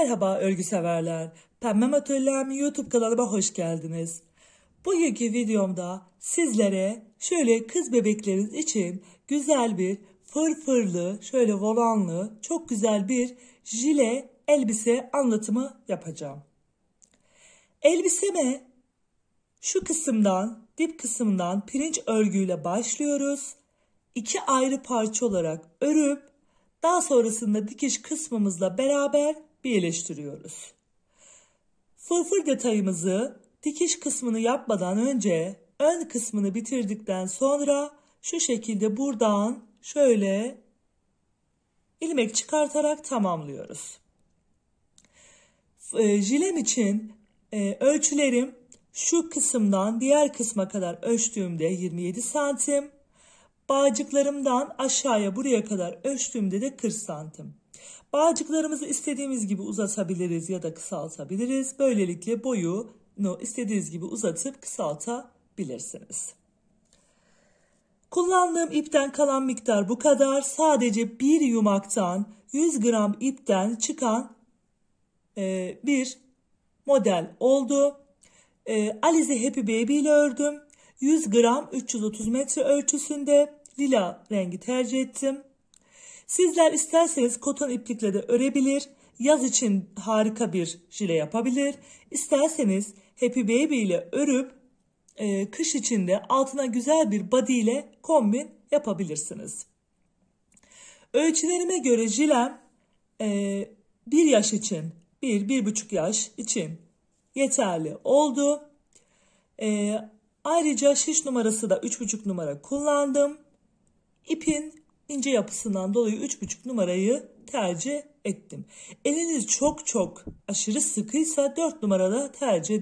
Merhaba örgü severler. Pembe Atölyem YouTube kanalıma hoş geldiniz. Bugünkü videomda sizlere şöyle kız bebekleriniz için güzel bir fırfırlı, şöyle volanlı, çok güzel bir jile elbise anlatımı yapacağım. Elbiseme şu kısımdan, dip kısmından pirinç örgüyle başlıyoruz. 2 ayrı parça olarak örüp daha sonrasında dikiş kısmımızla beraber birleştiriyoruz. Fırfır detayımızı dikiş kısmını yapmadan önce ön kısmını bitirdikten sonra şu şekilde buradan şöyle ilmek çıkartarak tamamlıyoruz. Jilem için ölçülerim şu kısımdan diğer kısma kadar ölçtüğümde 27 santim. Bağcıklarımdan aşağıya buraya kadar ölçtüğümde de 40 santim. Bağcıklarımızı istediğimiz gibi uzatabiliriz ya da kısaltabiliriz. Böylelikle boyunu istediğiniz gibi uzatıp kısaltabilirsiniz. Kullandığım ipten kalan miktar bu kadar. Sadece bir yumaktan 100 gram ipten çıkan bir model oldu. Alize Happy Baby ile ördüm. 100 gram 330 metre ölçüsünde lila rengi tercih ettim. Sizler isterseniz koton iplikle de örebilir. Yaz için harika bir jile yapabilir. İsterseniz Happy Baby ile örüp kış içinde altına güzel bir body ile kombin yapabilirsiniz. Ölçülerime göre jilem 1 yaş için 1-1,5 yaş için yeterli oldu. Ayrıca şiş numarası da 3,5 numara kullandım. İpin ince yapısından dolayı 3,5 numarayı tercih ettim. Eliniz çok aşırı sıkıysa 4 numarada tercih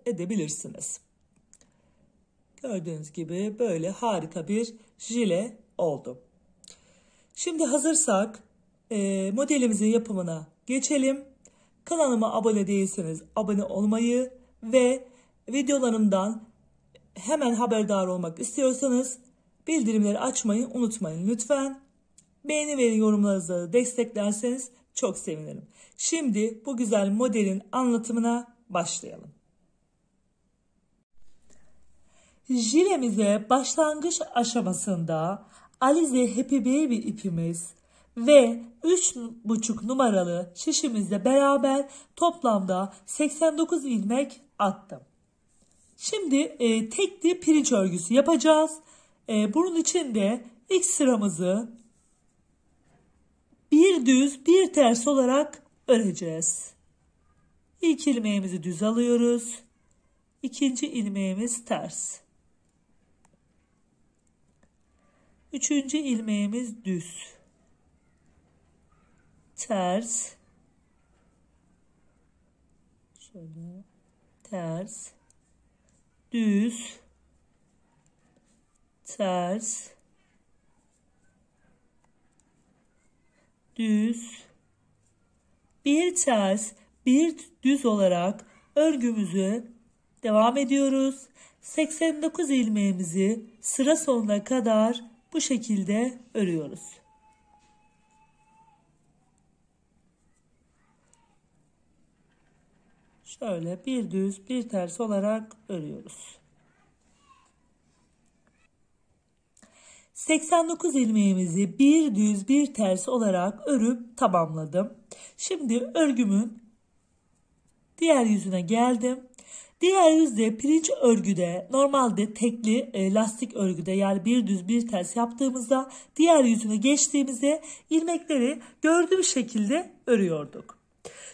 edebilirsiniz. Gördüğünüz gibi böyle harika bir jile oldu. Şimdi hazırsak modelimizin yapımına geçelim. Kanalıma abone değilseniz abone olmayı ve videolarımdan hemen haberdar olmak istiyorsanız bildirimleri açmayı unutmayın lütfen. Beğeni ve yorumlarınızla desteklerseniz çok sevinirim. Şimdi bu güzel modelin anlatımına başlayalım. Jilemize başlangıç aşamasında Alize Happy Baby ipimiz ve 3,5 numaralı şişimizle beraber toplamda 89 ilmek attım. Şimdi tekli pirinç örgüsü yapacağız. Bunun için de ilk sıramızı bir düz bir ters olarak öreceğiz. İlk ilmeğimizi düz alıyoruz. İkinci ilmeğimiz ters. Üçüncü ilmeğimiz düz. Ters. Şöyle ters. Düz, ters, düz, bir ters, bir düz olarak örgümüzü devam ediyoruz. 89 ilmeğimizi sıra sonuna kadar bu şekilde örüyoruz. Şöyle bir düz bir ters olarak örüyoruz. 89 ilmeğimizi bir düz bir ters olarak örüp tamamladım. Şimdi örgümün diğer yüzüne geldim. Diğer yüzde pirinç örgüde normalde tekli lastik örgüde yani bir düz bir ters yaptığımızda diğer yüzüne geçtiğimizde ilmekleri gördüğüm şekilde örüyorduk.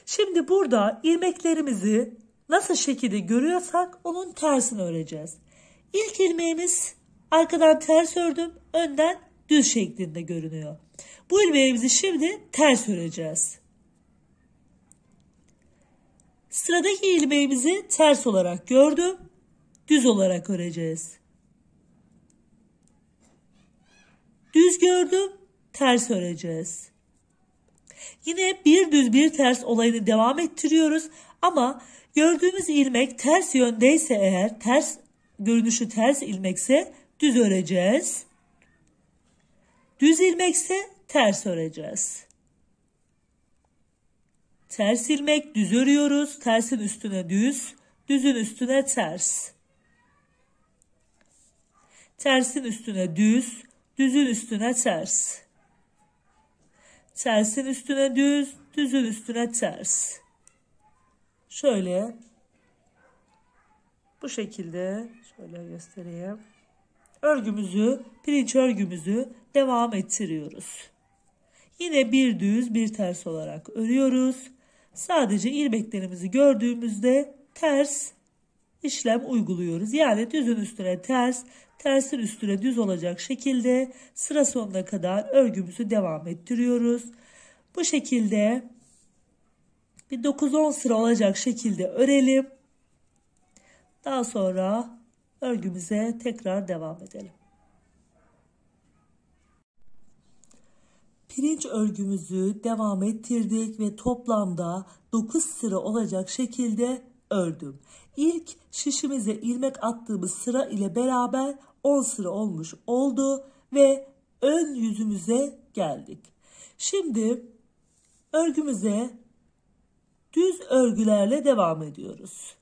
Şimdi burada ilmeklerimizi nasıl şekilde görüyorsak onun tersini öreceğiz. İlk ilmeğimiz arkadan ters ördüm, önden düz şeklinde görünüyor. Bu ilmeğimizi şimdi ters öreceğiz. Sıradaki ilmeğimizi ters olarak gördüm, düz olarak öreceğiz. Düz gördüm, ters öreceğiz. Yine bir düz bir ters olayını devam ettiriyoruz ama gördüğümüz ilmek ters yöndeyse eğer ters görünüşü ters ilmekse düz öreceğiz. Düz ilmekse ters öreceğiz. Ters ilmek, düz örüyoruz. Tersin üstüne düz, düzün üstüne ters. Tersin üstüne düz, düzün üstüne ters. Tersin üstüne düz, düzün üstüne ters. Şöyle bu şekilde şöyle göstereyim. Örgümüzü, pirinç örgümüzü devam ettiriyoruz. Yine bir düz bir ters olarak örüyoruz. Sadece ilmeklerimizi gördüğümüzde ters işlem uyguluyoruz. Yani düzün üstüne ters, tersin üstüne düz olacak şekilde sıra sonuna kadar örgümüzü devam ettiriyoruz. Bu şekilde bir 9-10 sıra olacak şekilde örelim. Daha sonra örgümüze tekrar devam edelim. Pirinç örgümüzü devam ettirdik ve toplamda 9 sıra olacak şekilde ördüm. İlk şişimize ilmek attığımız sıra ile beraber 10 sıra olmuş oldu ve ön yüzümüze geldik. Şimdi örgümüze düz örgülerle devam ediyoruz.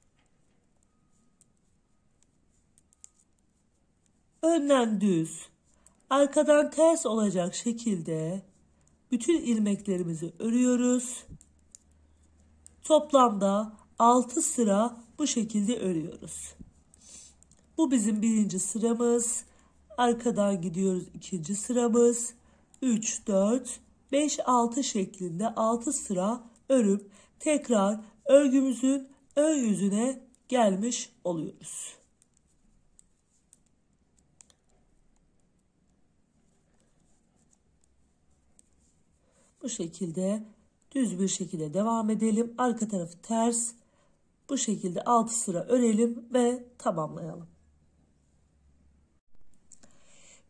Önden düz, arkadan ters olacak şekilde bütün ilmeklerimizi örüyoruz. Toplamda 6 sıra bu şekilde örüyoruz. Bu bizim birinci sıramız. Arkadan gidiyoruz ikinci sıramız. 3, 4, 5, 6 şeklinde 6 sıra örüp tekrar örgümüzün ön yüzüne gelmiş oluyoruz. Bu şekilde düz bir şekilde devam edelim. Arka tarafı ters. Bu şekilde 6 sıra örelim ve tamamlayalım.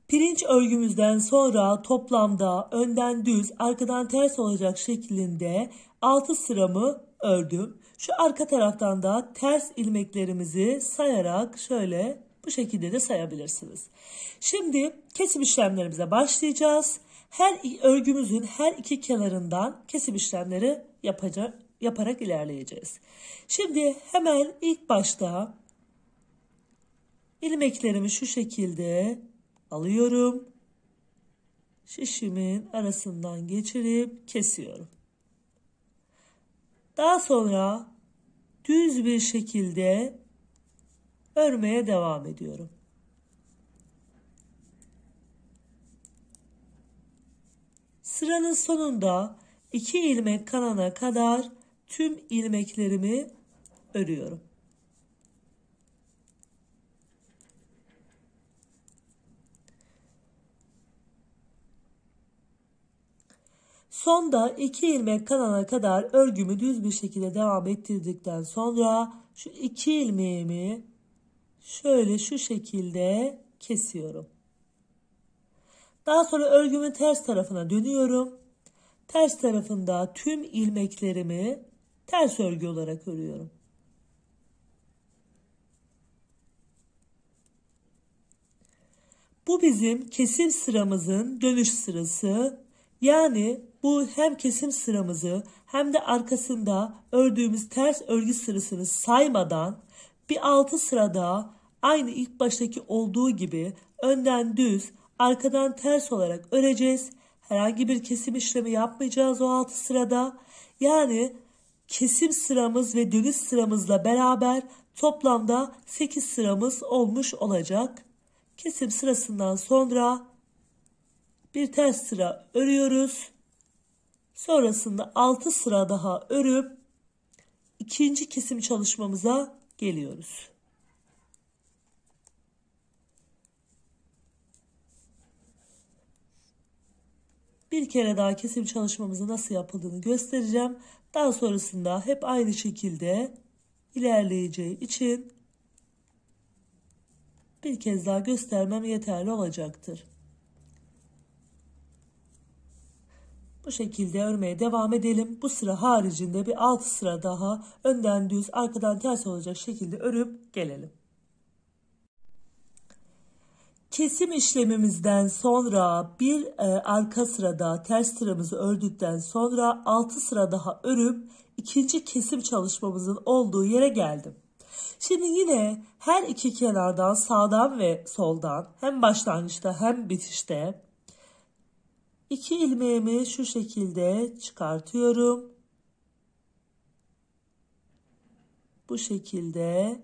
Pirinç örgümüzden sonra toplamda önden düz, arkadan ters olacak şeklinde 6 sıramı ördüm. Şu arka taraftan da ters ilmeklerimizi sayarak şöyle bu şekilde de sayabilirsiniz. Şimdi kesim işlemlerimize başlayacağız. Her örgümüzün her iki kenarından kesim işlemleri yaparak ilerleyeceğiz. Şimdi hemen ilk başta ilmeklerimi şu şekilde alıyorum. Şişimin arasından geçirip kesiyorum. Daha sonra düz bir şekilde örmeye devam ediyorum. Sıranın sonunda 2 ilmek kalana kadar tüm ilmeklerimi örüyorum. Sonda 2 ilmek kalana kadar örgümü düz bir şekilde devam ettirdikten sonra şu 2 ilmeğimi şöyle şu şekilde kesiyorum. Daha sonra örgümün ters tarafına dönüyorum. Ters tarafında tüm ilmeklerimi ters örgü olarak örüyorum. Bu bizim kesim sıramızın dönüş sırası. Yani bu hem kesim sıramızı hem de arkasında ördüğümüz ters örgü sırasını saymadan bir 6 sırada aynı ilk baştaki olduğu gibi önden düz, arkadan ters olarak öreceğiz. Herhangi bir kesim işlemi yapmayacağız o 6 sırada. Yani kesim sıramız ve dönüş sıramızla beraber toplamda 8 sıramız olmuş olacak. Kesim sırasından sonra bir ters sıra örüyoruz. Sonrasında 6 sıra daha örüp ikinci kesim çalışmamıza geliyoruz. Bir kere daha kesim çalışmamızı nasıl yapıldığını göstereceğim. Daha sonrasında hep aynı şekilde ilerleyeceği için bir kez daha göstermem yeterli olacaktır. Bu şekilde örmeye devam edelim. Bu sıra haricinde bir 6 sıra daha önden düz, arkadan ters olacak şekilde örüp gelelim. Kesim işlemimizden sonra bir arka sırada ters sıramızı ördükten sonra 6 sıra daha örüp ikinci kesim çalışmamızın olduğu yere geldim. Şimdi yine her iki kenardan sağdan ve soldan hem başlangıçta hem bitişte 2 ilmeğimi şu şekilde çıkartıyorum. Bu şekilde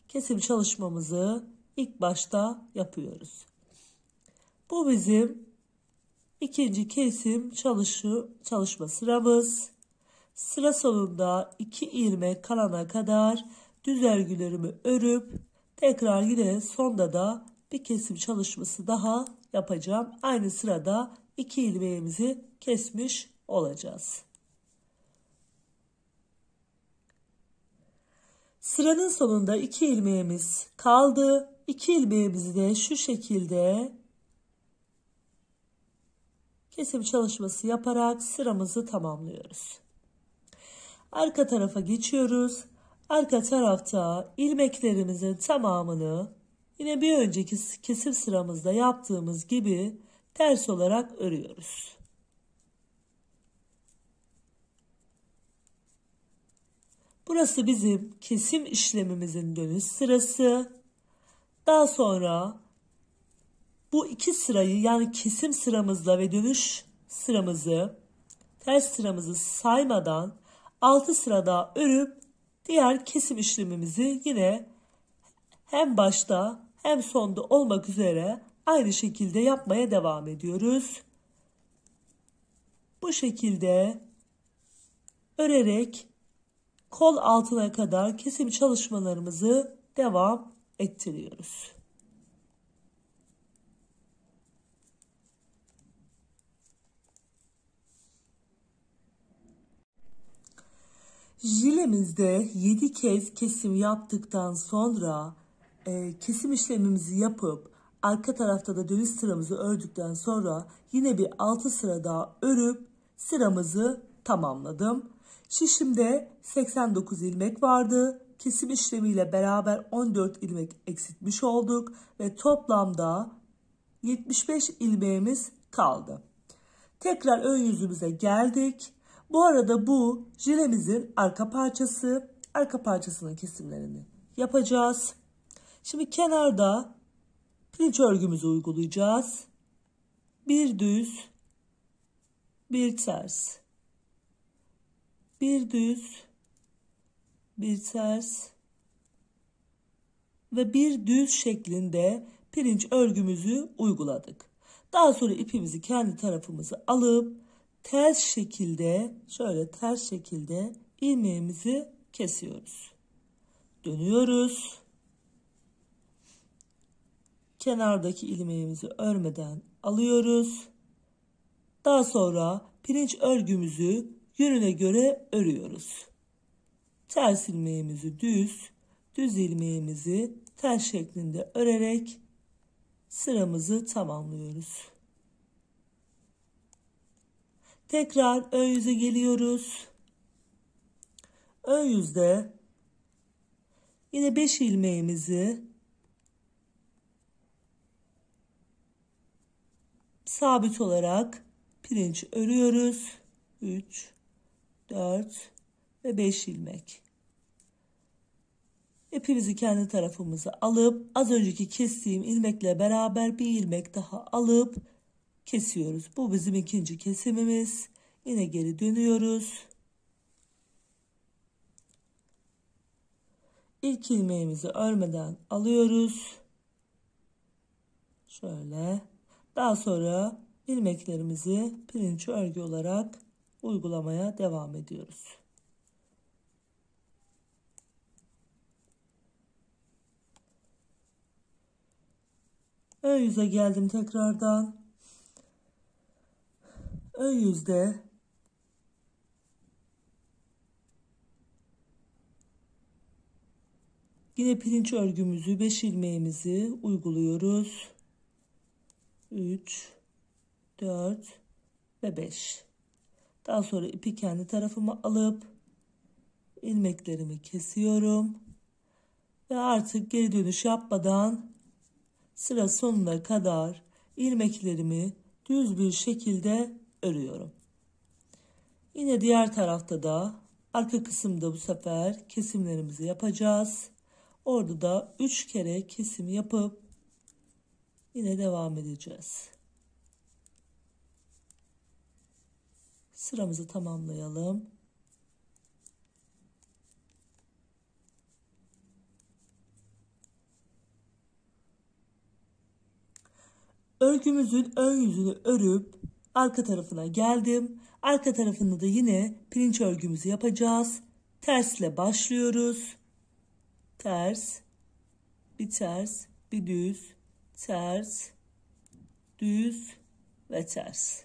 kesim çalışmamızı ilk başta yapıyoruz. Bu bizim ikinci kesim çalışma sıramız. Sıra sonunda 2 ilmek kalana kadar düz örgülerimi örüp tekrar yine sonda da bir kesim çalışması daha yapacağım. Aynı sırada 2 ilmeğimizi kesmiş olacağız. Sıranın sonunda 2 ilmeğimiz kaldı. 2 ilmeğimizi de şu şekilde kesim çalışması yaparak sıramızı tamamlıyoruz. Arka tarafa geçiyoruz. Arka tarafta ilmeklerimizin tamamını yine bir önceki kesim sıramızda yaptığımız gibi ters olarak örüyoruz. Burası bizim kesim işlemimizin dönüş sırası. Daha sonra bu iki sırayı yani kesim sıramızla ve dönüş sıramızı, ters sıramızı saymadan 6 sırada örüp diğer kesim işlemimizi yine hem başta hem sonda olmak üzere aynı şekilde yapmaya devam ediyoruz. Bu şekilde örerek kol altına kadar kesim çalışmalarımızı devam ettiriyoruz. Jilemizde 7 kez kesim yaptıktan sonra kesim işlemimizi yapıp arka tarafta da dönüş sıramızı ördükten sonra yine bir 6 sıra daha örüp sıramızı tamamladım. Şişimde 89 ilmek vardı. Kesim işlemiyle beraber 14 ilmek eksiltmiş olduk ve toplamda 75 ilmeğimiz kaldı. Tekrar ön yüzümüze geldik. Bu arada bu jilemizin arka parçası. Arka parçasının kesimlerini yapacağız. Şimdi kenarda pirinç örgümüzü uygulayacağız. Bir düz, bir ters. Bir düz, bir ters ve bir düz şeklinde pirinç örgümüzü uyguladık. Daha sonra ipimizi kendi tarafımızı alıp ters şekilde, şöyle ters şekilde ilmeğimizi kesiyoruz. Dönüyoruz. Kenardaki ilmeğimizi örmeden alıyoruz. Daha sonra pirinç örgümüzü yönüne göre örüyoruz. Ters ilmeğimizi düz, düz ilmeğimizi ters şeklinde örerek sıramızı tamamlıyoruz. Tekrar ön yüze geliyoruz. Ön yüzde yine 5 ilmeğimizi sabit olarak pirinç örüyoruz. 3, 4 ve 5 ilmek. İpimizi kendi tarafımıza alıp az önceki kestiğim ilmekle beraber bir ilmek daha alıp kesiyoruz. Bu bizim ikinci kesimimiz. Yine geri dönüyoruz. İlk ilmeğimizi örmeden alıyoruz. Şöyle. Daha sonra ilmeklerimizi pirinç örgü olarak uygulamaya devam ediyoruz. Ön yüze geldim tekrardan. Ön yüzde yine pirinç örgümüzü 5 ilmeğimizi uyguluyoruz. 3, 4 ve 5. Daha sonra ipi kendi tarafıma alıp ilmeklerimi kesiyorum. Ve artık geri dönüş yapmadan sıra sonuna kadar ilmeklerimi düz bir şekilde örüyorum. Yine diğer tarafta da arka kısımda bu sefer kesimlerimizi yapacağız. Orada da 3 kere kesim yapıp yine devam edeceğiz. Sıramızı tamamlayalım. Örgümüzün ön yüzünü örüp arka tarafına geldim. Arka tarafında da yine pirinç örgümüzü yapacağız. Tersle başlıyoruz. Ters, bir ters, bir düz, ters, düz ve ters.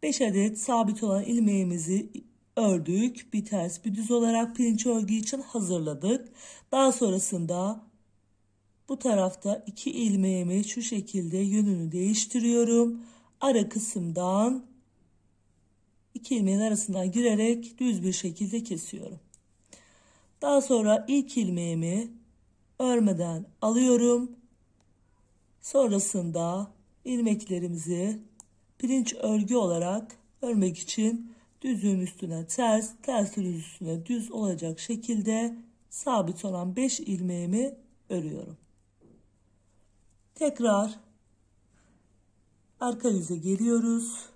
5 adet sabit olan ilmeğimizi ördük. Bir ters, bir düz olarak pirinç örgü için hazırladık. Daha sonrasında bu tarafta 2 ilmeğimi şu şekilde yönünü değiştiriyorum. Ara kısımdan 2 ilmeğin arasından girerek düz bir şekilde kesiyorum. Daha sonra ilk ilmeğimi örmeden alıyorum. Sonrasında ilmeklerimizi pirinç örgü olarak örmek için düzün üstüne ters, tersin üstüne düz olacak şekilde sabit olan 5 ilmeğimi örüyorum. Tekrar arka yüze geliyoruz.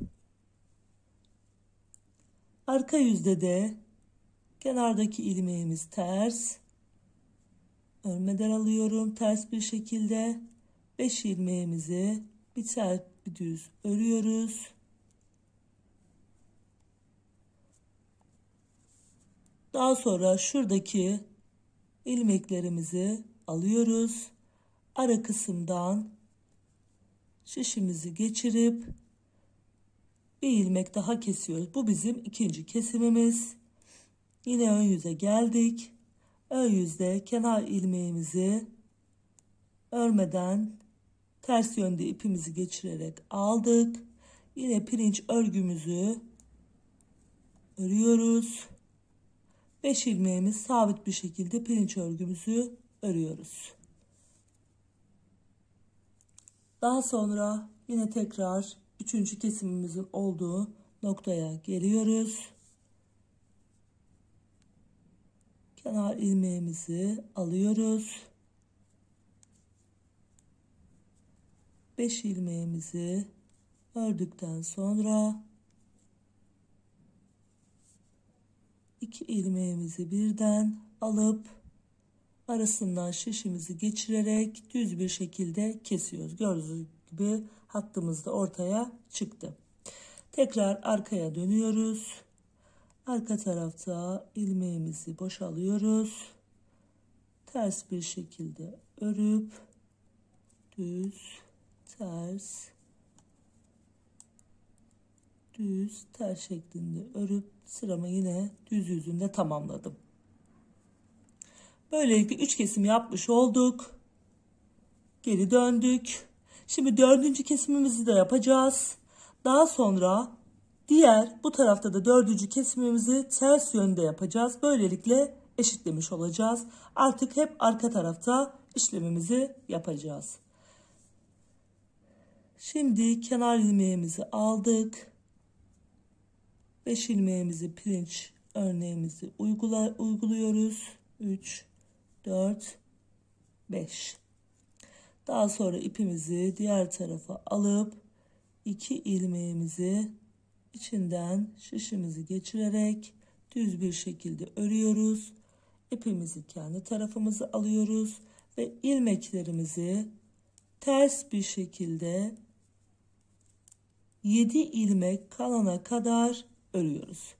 Arka yüzde de kenardaki ilmeğimiz ters. Örmeden alıyorum ters bir şekilde. 5 ilmeğimizi bir ters bir düz örüyoruz. Daha sonra şuradaki ilmeklerimizi alıyoruz. Ara kısımdan şişimizi geçirip bir ilmek daha kesiyoruz. Bu bizim ikinci kesimimiz. Yine ön yüze geldik. Ön yüzde kenar ilmeğimizi örmeden ters yönde ipimizi geçirerek aldık. Yine pirinç örgümüzü örüyoruz. 5 ilmeğimiz sabit bir şekilde pirinç örgümüzü örüyoruz. Daha sonra yine tekrar 3. kesimimizin olduğu noktaya geliyoruz. Kenar ilmeğimizi alıyoruz. 5 ilmeğimizi ördükten sonra 2 ilmeğimizi birden alıp arasından şişimizi geçirerek düz bir şekilde kesiyoruz. Gördüğünüz gibi hattımız da ortaya çıktı. Tekrar arkaya dönüyoruz. Arka tarafta ilmeğimizi boşalıyoruz. Ters bir şekilde örüp düz, ters, düz, ters şeklinde örüp sıramı yine düz yüzünde tamamladım. Böylelikle 3 kesim yapmış olduk. Geri döndük. Şimdi 4. kesimimizi de yapacağız. Daha sonra bu tarafta da 4. kesimimizi ters yönde yapacağız. Böylelikle eşitlemiş olacağız. Artık hep arka tarafta işlemimizi yapacağız. Şimdi kenar ilmeğimizi aldık. 5 ilmeğimizi pirinç örneğimizi uyguluyoruz. 3, 4, 5. Daha sonra ipimizi diğer tarafa alıp 2 ilmeğimizi içinden şişimizi geçirerek düz bir şekilde örüyoruz. İpimizi kendi tarafımıza alıyoruz ve ilmeklerimizi ters bir şekilde 7 ilmek kalana kadar örüyoruz.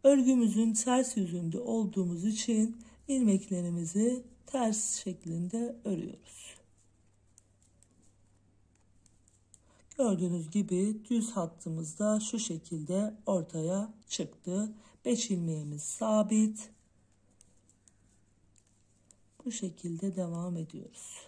Örgümüzün ters yüzünde olduğumuz için ilmeklerimizi ters şeklinde örüyoruz. Gördüğünüz gibi düz hattımız da şu şekilde ortaya çıktı. 5 ilmeğimiz sabit. Bu şekilde devam ediyoruz.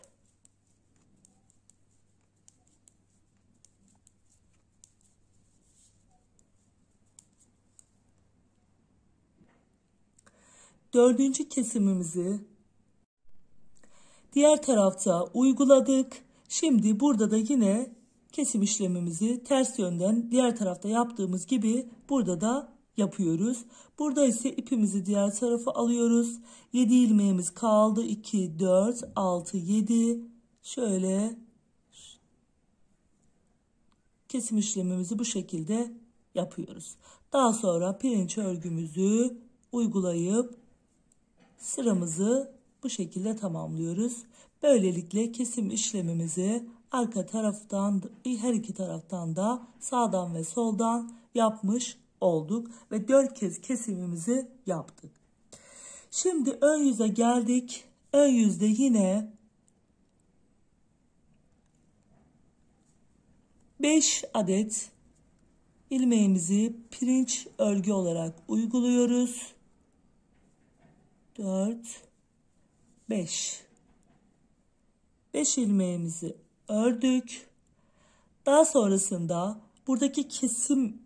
Dördüncü kesimimizi diğer tarafta uyguladık. Şimdi burada da yine kesim işlemimizi ters yönden diğer tarafta yaptığımız gibi burada da yapıyoruz. Burada ise ipimizi diğer tarafa alıyoruz. 7 ilmeğimiz kaldı. 2, 4, 6, 7. Şöyle kesim işlemimizi bu şekilde yapıyoruz. Daha sonra pirinç örgümüzü uygulayıp sıramızı bu şekilde tamamlıyoruz. Böylelikle kesim işlemimizi arka taraftan, her iki taraftan da sağdan ve soldan yapmış olduk ve 4 kez kesimimizi yaptık. Şimdi ön yüze geldik. Ön yüzde yine 5 adet ilmeğimizi pirinç örgü olarak uyguluyoruz. 4, 5. 5 ilmeğimizi ördük. Daha sonrasında buradaki kesim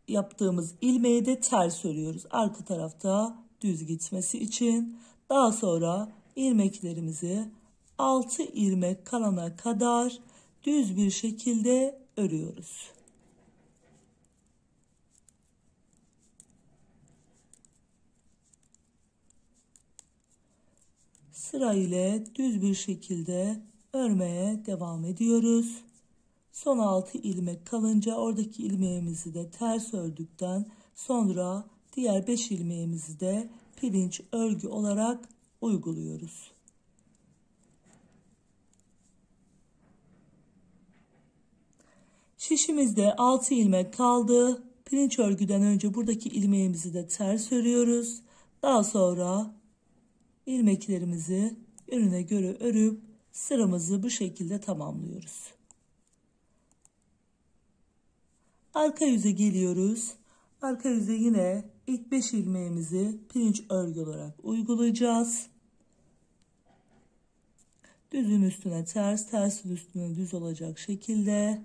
yaptığımız ilmeği de ters örüyoruz. Arka tarafta düz gitmesi için. Daha sonra ilmeklerimizi 6 ilmek kalana kadar düz bir şekilde örüyoruz. Sıra ile düz bir şekilde örmeye devam ediyoruz. Son 6 ilmek kalınca oradaki ilmeğimizi de ters ördükten sonra diğer 5 ilmeğimizi de pirinç örgü olarak uyguluyoruz. Şişimizde 6 ilmek kaldı. Pirinç örgüden önce buradaki ilmeğimizi de ters örüyoruz. Daha sonra ilmeklerimizi yönüne göre örüp sıramızı bu şekilde tamamlıyoruz. Arka yüze geliyoruz. Arka yüze yine ilk 5 ilmeğimizi pirinç örgü olarak uygulayacağız. Düzün üstüne ters, tersin üstüne düz olacak şekilde.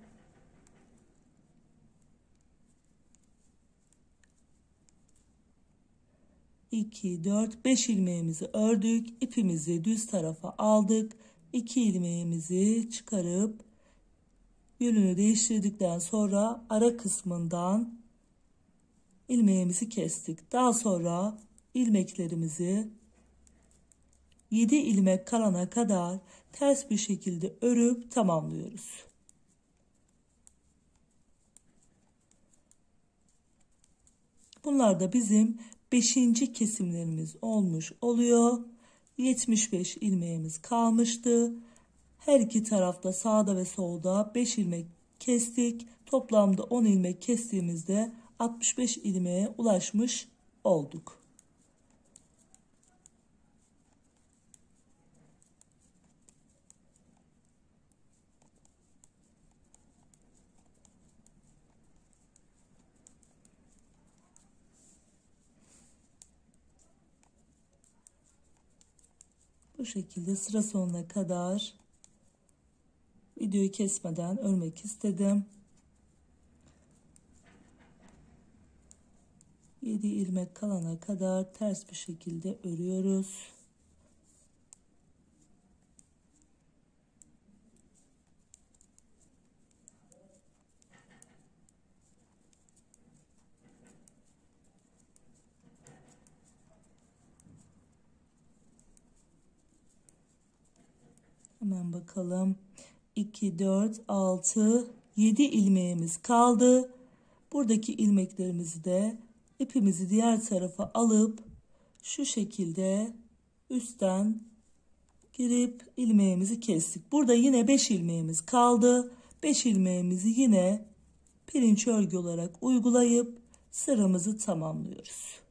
İki, 4, 5 ilmeğimizi ördük. İpimizi düz tarafa aldık. 2 ilmeğimizi çıkarıp yönünü değiştirdikten sonra ara kısmından ilmeğimizi kestik. Daha sonra ilmeklerimizi 7 ilmek kalana kadar ters bir şekilde örüp tamamlıyoruz. Bunlar da bizim 5. kesimlerimiz olmuş oluyor. 75 ilmeğimiz kalmıştı. Her iki tarafta sağda ve solda 5 ilmek kestik. Toplamda 10 ilmek kestiğimizde 65 ilmeğe ulaşmış olduk. Bu şekilde sıra sonuna kadar videoyu kesmeden örmek istedim. 7 ilmek kalana kadar ters bir şekilde örüyoruz. Hemen bakalım. 2, 4, 6, 7 ilmeğimiz kaldı. Buradaki ilmeklerimizi de ipimizi diğer tarafa alıp şu şekilde üstten girip ilmeğimizi kestik. Burada yine 5 ilmeğimiz kaldı. 5 ilmeğimizi yine pirinç örgü olarak uygulayıp sıramızı tamamlıyoruz.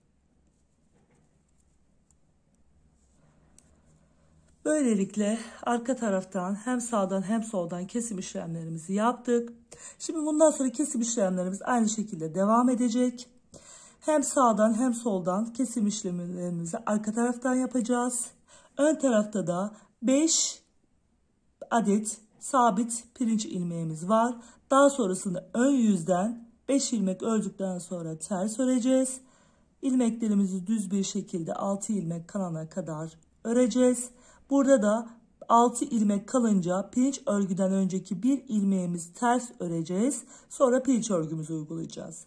Böylelikle arka taraftan hem sağdan hem soldan kesim işlemlerimizi yaptık. Şimdi bundan sonra kesim işlemlerimiz aynı şekilde devam edecek. Hem sağdan hem soldan kesim işlemlerimizi arka taraftan yapacağız. Ön tarafta da 5 adet sabit pirinç ilmeğimiz var. Daha sonrasında ön yüzden 5 ilmek ördükten sonra ters öreceğiz. İlmeklerimizi düz bir şekilde 6 ilmek kalana kadar öreceğiz. Burada da 6 ilmek kalınca pirinç örgüden önceki bir ilmeğimiz ters öreceğiz. Sonra pirinç örgümüzü uygulayacağız.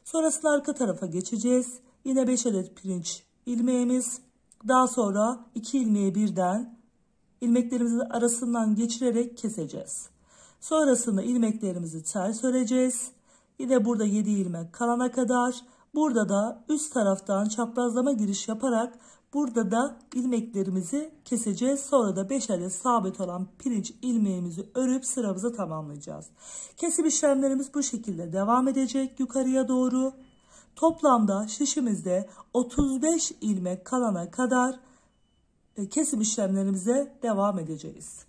Sonrasında arka tarafa geçeceğiz. Yine 5 adet pirinç ilmeğimiz. Daha sonra 2 ilmeği birden ilmeklerimizin arasından geçirerek keseceğiz. Sonrasında ilmeklerimizi ters öreceğiz. Yine burada 7 ilmek kalana kadar. Burada da üst taraftan çaprazlama giriş yaparak burada da ilmeklerimizi keseceğiz. Sonra da 5 adet sabit olan pirinç ilmeğimizi örüp sıramızı tamamlayacağız. Kesim işlemlerimiz bu şekilde devam edecek yukarıya doğru. Toplamda şişimizde 35 ilmek kalana kadar kesim işlemlerimize devam edeceğiz.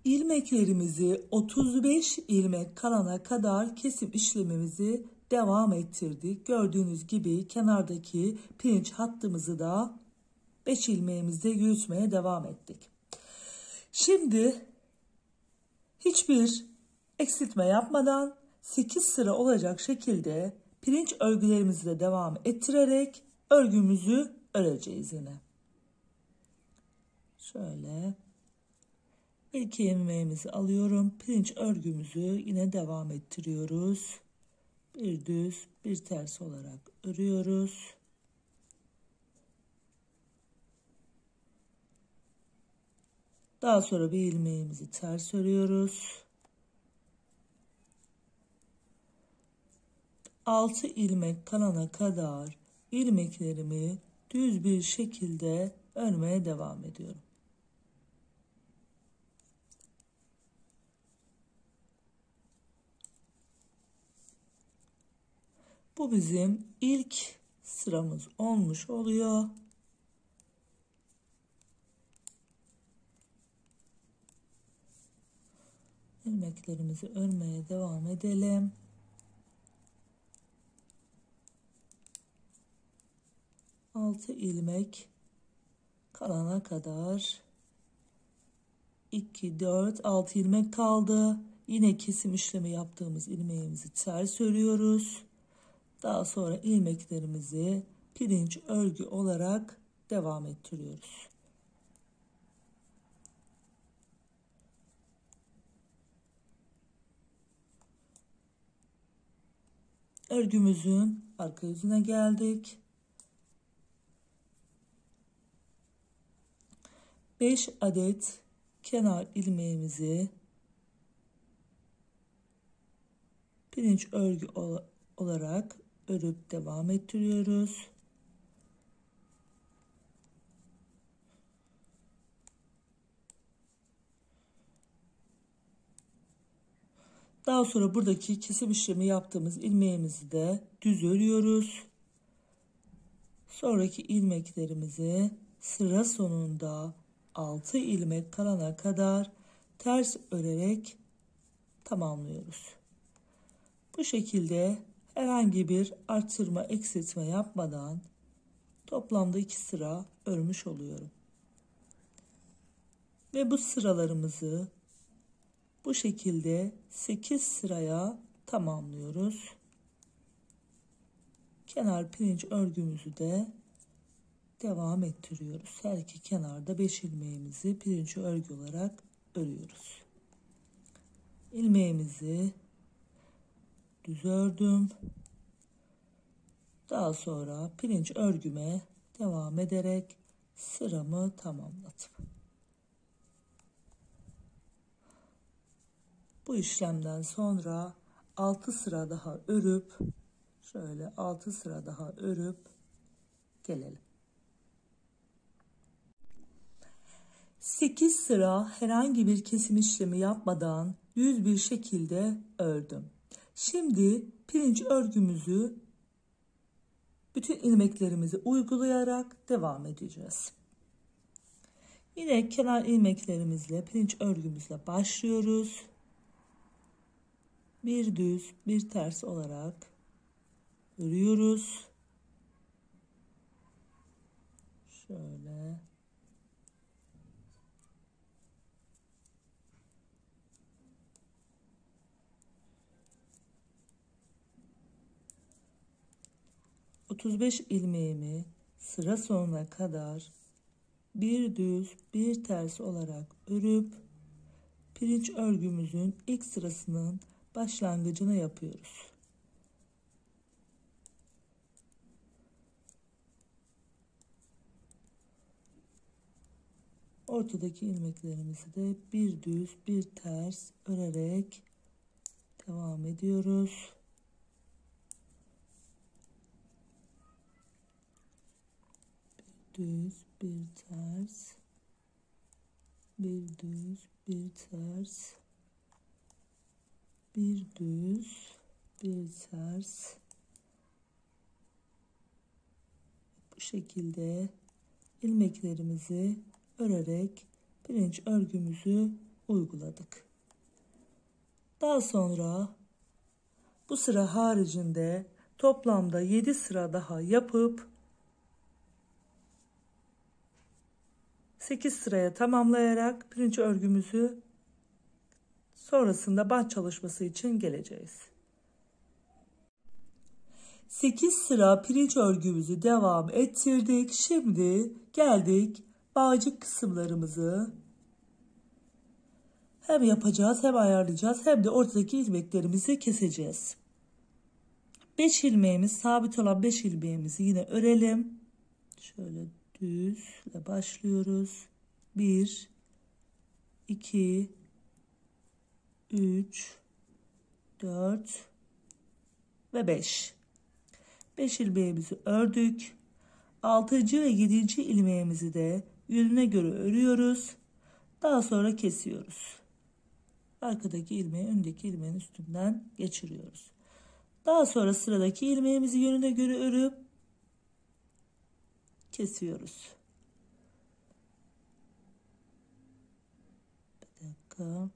İlmeklerimizi 35 ilmek kalana kadar kesim işlemimizi devam ettirdik. Gördüğünüz gibi kenardaki pirinç hattımızı da 5 ilmeğimizde yürütmeye devam ettik. Şimdi hiçbir eksiltme yapmadan 8 sıra olacak şekilde pirinç örgülerimizi de devam ettirerek örgümüzü öreceğiz yine. Şöyle ilk ilmeğimizi alıyorum. Pirinç örgümüzü yine devam ettiriyoruz. Bir düz bir ters olarak örüyoruz. Daha sonra bir ilmeğimizi ters örüyoruz. 6 ilmek kalana kadar ilmeklerimi düz bir şekilde örmeye devam ediyorum. Bu bizim ilk sıramız olmuş oluyor. İlmeklerimizi örmeye devam edelim. Altı ilmek kalana kadar 2 4 6 ilmek kaldı. Yine kesim işlemi yaptığımız ilmeğimizi ters örüyoruz. Daha sonra ilmeklerimizi pirinç örgü olarak devam ettiriyoruz. Örgümüzün arka yüzüne geldik. 5 adet kenar ilmeğimizi pirinç örgü olarak örüp devam ettiriyoruz. Daha sonra buradaki kesim işlemi yaptığımız ilmeğimizi de düz örüyoruz. Sonraki ilmeklerimizi sıra sonunda 6 ilmek kalana kadar ters örerek tamamlıyoruz. Bu şekilde herhangi bir artırma eksiltme yapmadan toplamda 2 sıra örmüş oluyorum. Ve bu sıralarımızı bu şekilde 8 sıraya tamamlıyoruz. Kenar pirinç örgümüzü de devam ettiriyoruz. Her iki kenarda 5 ilmeğimizi pirinç örgü olarak örüyoruz. İlmeğimizi düz ördüm. Daha sonra pirinç örgüme devam ederek sıramı tamamladım. Bu işlemden sonra 6 sıra daha örüp şöyle 6 sıra daha örüp gelelim. 8 sıra herhangi bir kesim işlemi yapmadan düz bir şekilde ördüm. Şimdi pirinç örgümüzü bütün ilmeklerimizi uygulayarak devam edeceğiz. Yine kenar ilmeklerimizle pirinç örgümüzle başlıyoruz. Bir düz bir ters olarak örüyoruz. Şöyle. ...35 ilmeğimi sıra sonuna kadar bir düz bir ters olarak örüp pirinç örgümüzün ilk sırasının başlangıcını yapıyoruz. Ortadaki ilmeklerimizi de bir düz bir ters örerek devam ediyoruz. Bir düz bir ters, bir düz bir ters, bir düz bir ters. Bu şekilde ilmeklerimizi örerek pirinç örgümüzü uyguladık. Daha sonra bu sıra haricinde toplamda 7 sıra daha yapıp 8 sıraya tamamlayarak pirinç örgümüzü sonrasında bant çalışması için geleceğiz. 8 sıra pirinç örgümüzü devam ettirdik. Şimdi geldik bağcık kısımlarımızı hem yapacağız hem ayarlayacağız hem de ortadaki ilmeklerimizi keseceğiz. 5 ilmeğimiz, sabit olan 5 ilmeğimizi yine örelim. Şöyle düzle başlıyoruz. 1 2 3 4 ve 5. 5 ilmeğimizi ördük. 6. ve 7. ilmeğimizi de yönüne göre örüyoruz. Daha sonra kesiyoruz. Arkadaki ilmeği öndeki ilmeğin üstünden geçiriyoruz. Daha sonra sıradaki ilmeğimizi yönüne göre örüp kesiyoruz. Bir dakika.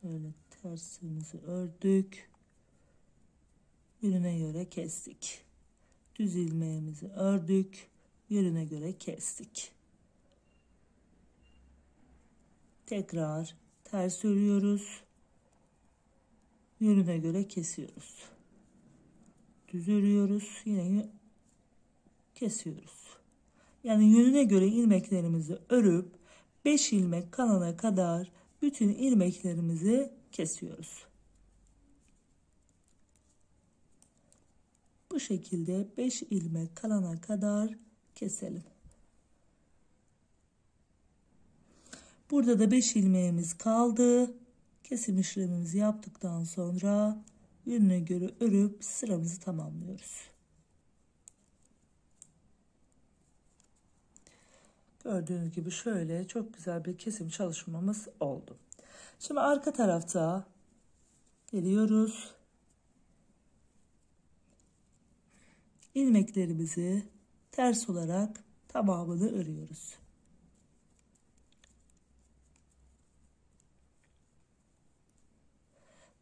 Şöyle tersimizi ördük. Yönüne göre kestik. Düz ilmeğimizi ördük. Yönüne göre kestik. Tekrar ters örüyoruz. Yönüne göre kesiyoruz. Düz örüyoruz. Yine kesiyoruz. Yani yönüne göre ilmeklerimizi örüp 5 ilmek kalana kadar bütün ilmeklerimizi kesiyoruz. Bu şekilde 5 ilmek kalana kadar keselim. Burada da 5 ilmeğimiz kaldı. Kesim işlemimizi yaptıktan sonra yönüne göre örüp sıramızı tamamlıyoruz. Gördüğünüz gibi şöyle çok güzel bir kesim çalışmamız oldu. Şimdi arka tarafta geliyoruz. İlmeklerimizi ters olarak tamamını örüyoruz.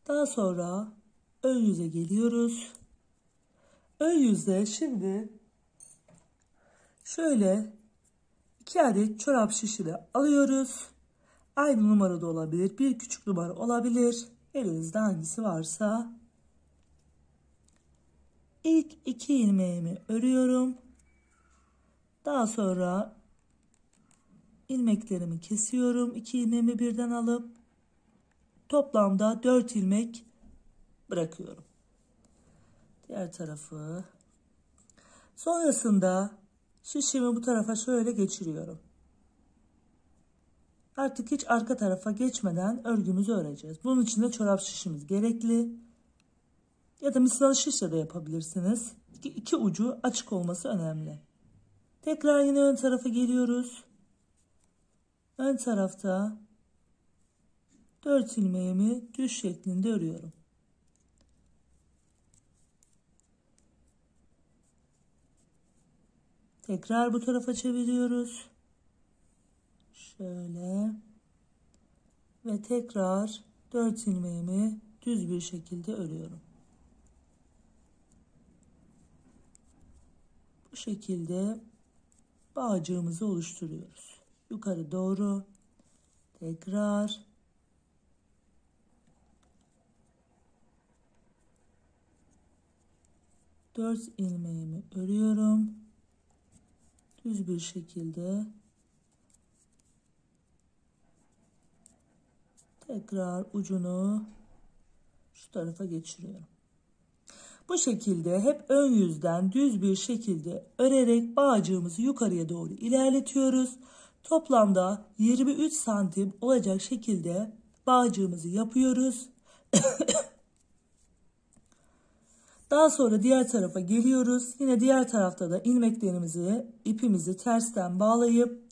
Daha sonra ön yüze geliyoruz. Ön yüzde şimdi şöyle 2 adet çorap şişini alıyoruz. Aynı numarada olabilir, bir küçük numara olabilir. Elinizde hangisi varsa. İlk 2 ilmeğimi örüyorum. Daha sonra ilmeklerimi kesiyorum. 2 ilmeğimi birden alıp toplamda 4 ilmek bırakıyorum. Diğer tarafı. Sonrasında şişimi bu tarafa şöyle geçiriyorum. Artık hiç arka tarafa geçmeden örgümüzü öreceğiz. Bunun için de çorap şişimiz gerekli. Ya da mislalı şişle de yapabilirsiniz. İki ucu açık olması önemli. Tekrar yine ön tarafa geliyoruz. Ön tarafta 4 ilmeğimi düz şeklinde örüyorum. Tekrar bu tarafa çeviriyoruz. Şöyle. Ve tekrar 4 ilmeğimi düz bir şekilde örüyorum. Bu şekilde bağcığımızı oluşturuyoruz. Yukarı doğru. Tekrar. Dört ilmeğimi örüyorum. Düz bir şekilde Tekrar ucunu şu tarafa geçiriyorum. Bu şekilde hep ön yüzden düz bir şekilde örerek bağcığımızı yukarıya doğru ilerletiyoruz. Toplamda 23 santim olacak şekilde bağcığımızı yapıyoruz. Daha sonra diğer tarafa geliyoruz. Yine diğer tarafta da ilmeklerimizi, ipimizi tersten bağlayıp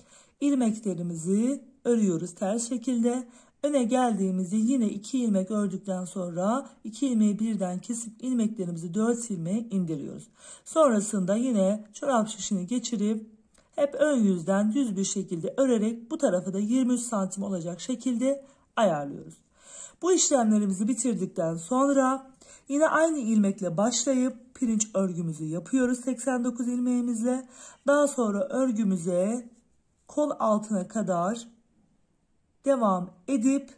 ilmeklerimizi örüyoruz ters şekilde. Öne geldiğimizde yine 2 ilmek ördükten sonra 2 ilmeği birden kesip ilmeklerimizi 4 ilmeğe indiriyoruz. Sonrasında yine çorap şişini geçirip hep ön yüzden düz bir şekilde örerek bu tarafa da 23 santim olacak şekilde ayarlıyoruz. Bu işlemlerimizi bitirdikten sonra yine aynı ilmekle başlayıp pirinç örgümüzü yapıyoruz 89 ilmeğimizle. Daha sonra örgümüze kol altına kadar devam edip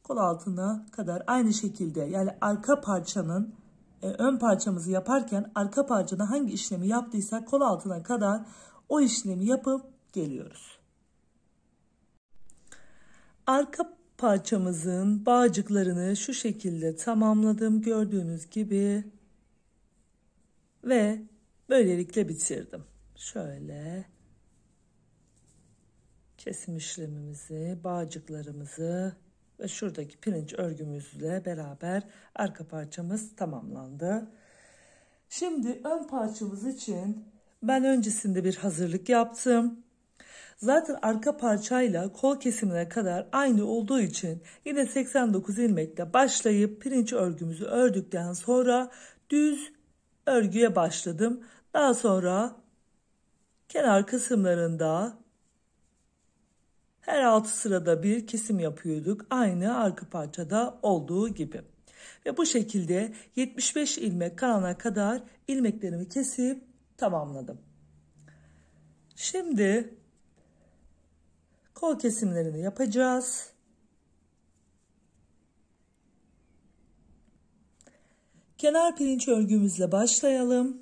kol altına kadar aynı şekilde, yani arka parçanın ön parçamızı yaparken arka parçada hangi işlemi yaptıysak kol altına kadar o işlemi yapıp geliyoruz. Arka parçamızın bağcıklarını şu şekilde tamamladım gördüğünüz gibi ve böylelikle bitirdim. Şöyle kesim işlemimizi, bağcıklarımızı ve şuradaki pirinç örgümüzle beraber arka parçamız tamamlandı. Şimdi ön parçamız için ben öncesinde bir hazırlık yaptım. Zaten arka parçayla kol kesimine kadar aynı olduğu için yine 89 ilmekle başlayıp pirinç örgümüzü ördükten sonra düz örgüye başladım. Daha sonra kenar kısımlarında her 6 sırada bir kesim yapıyorduk. Aynı arka parçada olduğu gibi. Ve bu şekilde 75 ilmek kalana kadar ilmeklerimi kesip tamamladım. Şimdi kol kesimlerini yapacağız. Kenar pirinç örgümüzle başlayalım.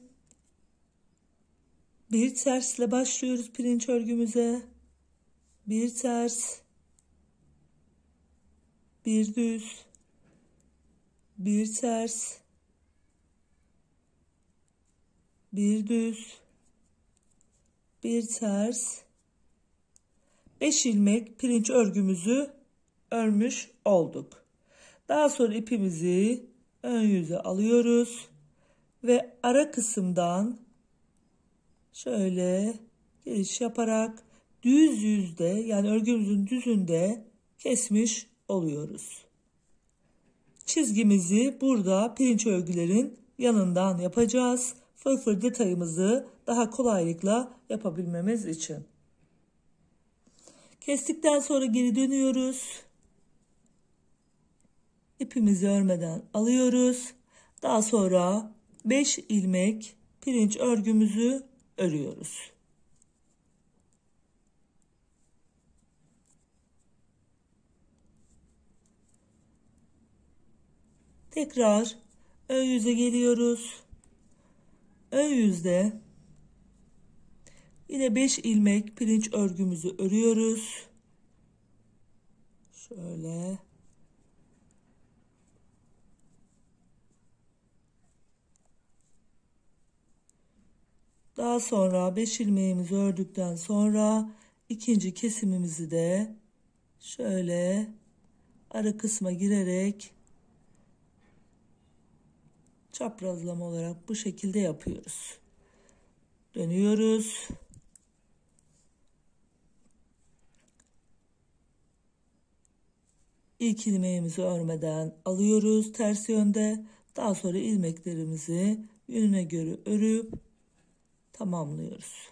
Bir tersle başlıyoruz pirinç örgümüze. Bir ters, bir düz, bir ters, bir düz, bir ters, 5 ilmek pirinç örgümüzü örmüş olduk. Daha sonra ipimizi ön yüze alıyoruz ve ara kısımdan şöyle giriş yaparak düz yüzde, yani örgümüzün düzünde kesmiş oluyoruz. Çizgimizi burada pirinç örgülerin yanından yapacağız. Fırfır detayımızı daha kolaylıkla yapabilmemiz için. Kestikten sonra geri dönüyoruz. İpimizi örmeden alıyoruz. Daha sonra 5 ilmek pirinç örgümüzü örüyoruz. Tekrar ön yüze geliyoruz. Ön yüzde yine 5 ilmek pirinç örgümüzü örüyoruz. Şöyle. Daha sonra 5 ilmeğimizi ördükten sonra ikinci kesimimizi de şöyle ara kısma girerek çaprazlama olarak bu şekilde yapıyoruz. Dönüyoruz. İlk ilmeğimizi örmeden alıyoruz ters yönde. Daha sonra ilmeklerimizi yönüne göre örüp tamamlıyoruz.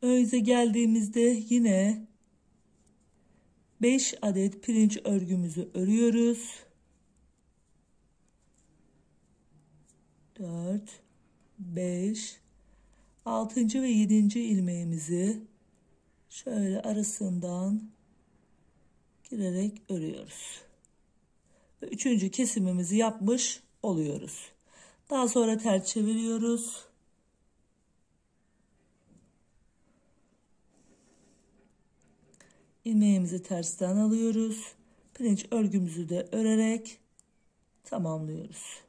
Ön yüze geldiğimizde yine 5 adet pirinç örgümüzü örüyoruz. 4, 5, 6. ve 7. ilmeğimizi şöyle arasından girerek örüyoruz. Ve 3. kesimimizi yapmış oluyoruz. Daha sonra ters çeviriyoruz. ilmeğimizi tersten alıyoruz. Pirinç örgümüzü de örerek tamamlıyoruz.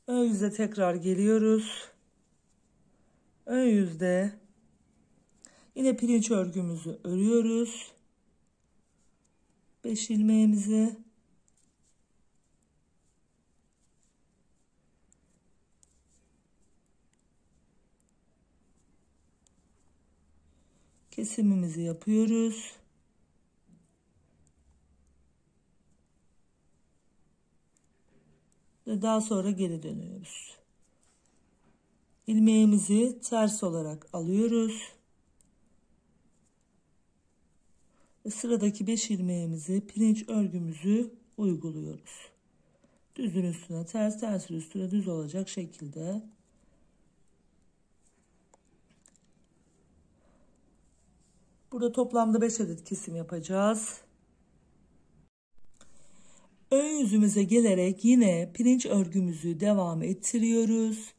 Ön yüze tekrar geliyoruz. Ön yüzde yine pirinç örgümüzü örüyoruz. 5 ilmeğimizi kesimimizi yapıyoruz. Ve daha sonra geri dönüyoruz. İlmeğimizi ters olarak alıyoruz. Ve sıradaki 5 ilmeğimizi pirinç örgümüzü uyguluyoruz. Düzün üstüne ters, tersin üstüne düz olacak şekilde. Burada toplamda 5 adet kesim yapacağız. Ön yüzümüze gelerek yine pirinç örgümüzü devam ettiriyoruz.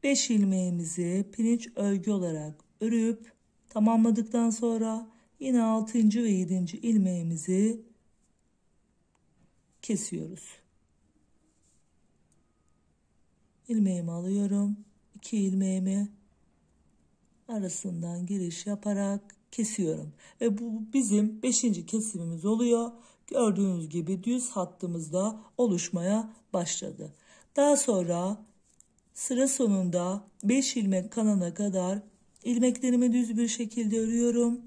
5 ilmeğimizi pirinç örgü olarak örüp tamamladıktan sonra yine 6. ve 7. ilmeğimizi kesiyoruz. İlmeğimi alıyorum. 2 ilmeğimi arasından giriş yaparak kesiyorum. Ve bu bizim 5. kesimimiz oluyor. Gördüğünüz gibi düz hattımızda oluşmaya başladı. Daha sonra sıra sonunda 5 ilmek kalana kadar ilmeklerimi düz bir şekilde örüyorum.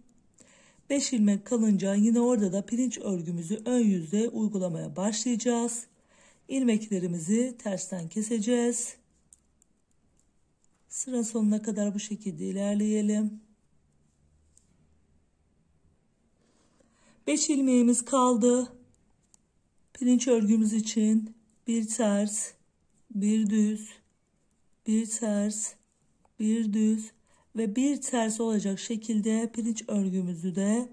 5 ilmek kalınca yine orada da pirinç örgümüzü ön yüzde uygulamaya başlayacağız. İlmeklerimizi tersten keseceğiz. Sıra sonuna kadar bu şekilde ilerleyelim. 5 ilmeğimiz kaldı. Pirinç örgümüz için bir ters, bir düz, bir ters, bir düz ve bir ters olacak şekilde pirinç örgümüzü de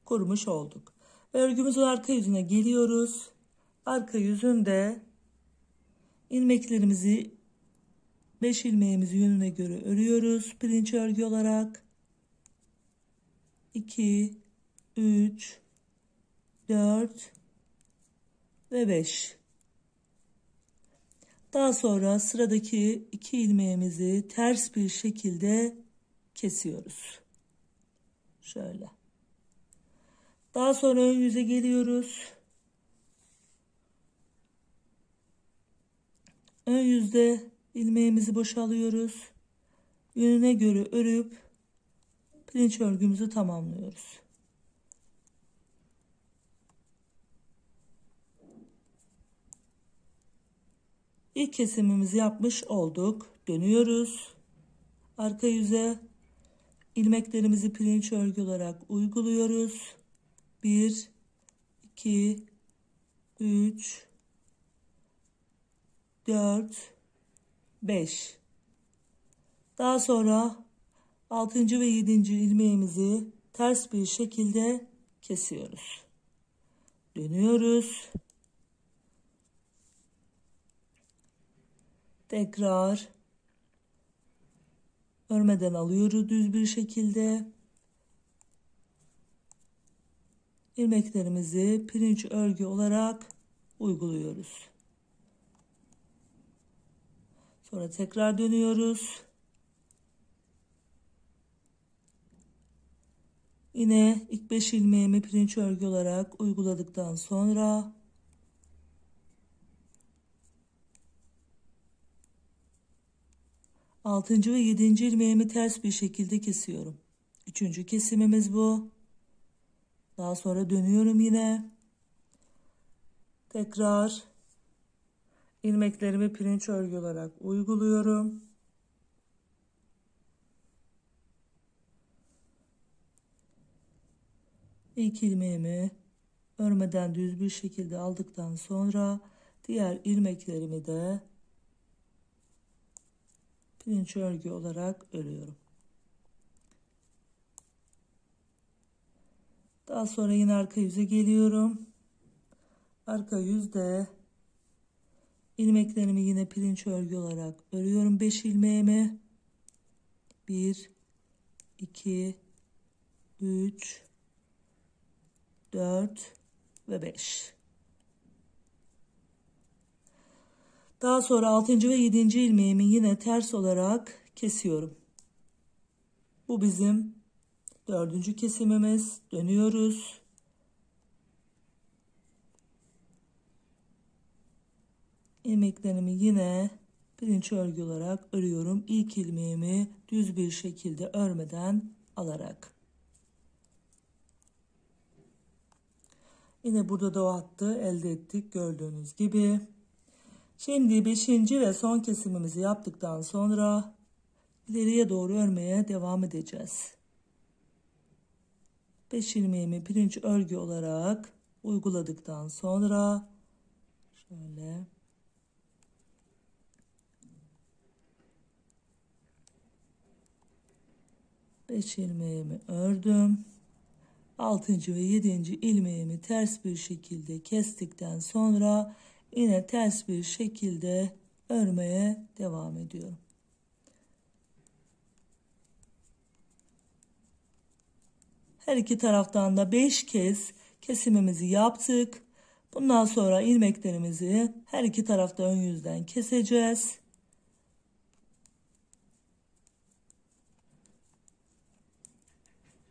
kurmuş olduk. Örgümüzün arka yüzüne geliyoruz. Arka yüzünde ilmeklerimizi 5 ilmeğimizi yönüne göre örüyoruz. Pirinç örgü olarak 2, 3, 4 ve 5. Daha sonra sıradaki 2 ilmeğimizi ters bir şekilde kesiyoruz. Şöyle. Daha sonra ön yüze geliyoruz. Ön yüzde ilmeğimizi boşalıyoruz. Yönüne göre örüp pirinç örgümüzü tamamlıyoruz. İlk kesimimizi yapmış olduk. Dönüyoruz. Arka yüze ilmeklerimizi pirinç örgü olarak uyguluyoruz. 1, 2, 3, 4, 5. Daha sonra 6. ve 7. ilmeğimizi ters bir şekilde kesiyoruz. Dönüyoruz. Tekrar örmeden alıyoruz düz bir şekilde. İlmeklerimizi pirinç örgü olarak uyguluyoruz. Sonra tekrar dönüyoruz. Yine ilk 5 ilmeğimi pirinç örgü olarak uyguladıktan sonra 6. ve 7. ilmeğimi ters bir şekilde kesiyorum. 3. kesimimiz bu. Daha sonra dönüyorum yine. Tekrar ilmeklerimi pirinç örgü olarak uyguluyorum. İlk ilmeğimi örmeden düz bir şekilde aldıktan sonra diğer ilmeklerimi de pirinç örgü olarak örüyorum. Daha sonra yine arka yüze geliyorum. Arka yüzde ilmeklerimi yine pirinç örgü olarak örüyorum 5 ilmeğimi. 1, 2, 3, 4 ve 5. Daha sonra 6. ve 7. ilmeğimi yine ters olarak kesiyorum. Bu bizim 4. kesimimiz. Dönüyoruz. İlmeklerimi yine pirinç örgü olarak örüyorum. İlk ilmeğimi düz bir şekilde örmeden alarak. Yine burada da o hattı elde ettik gördüğünüz gibi. Şimdi 5. ve son kesimimizi yaptıktan sonra ileriye doğru örmeye devam edeceğiz. 5 ilmeğimi pirinç örgü olarak uyguladıktan sonra şöyle beş ilmeğimi ördüm. 6. ve 7. ilmeğimi ters bir şekilde kestikten sonra yine ters bir şekilde örmeye devam ediyorum. Her iki taraftan da 5 kez kesimimizi yaptık. Bundan sonra ilmeklerimizi her iki tarafta ön yüzden keseceğiz.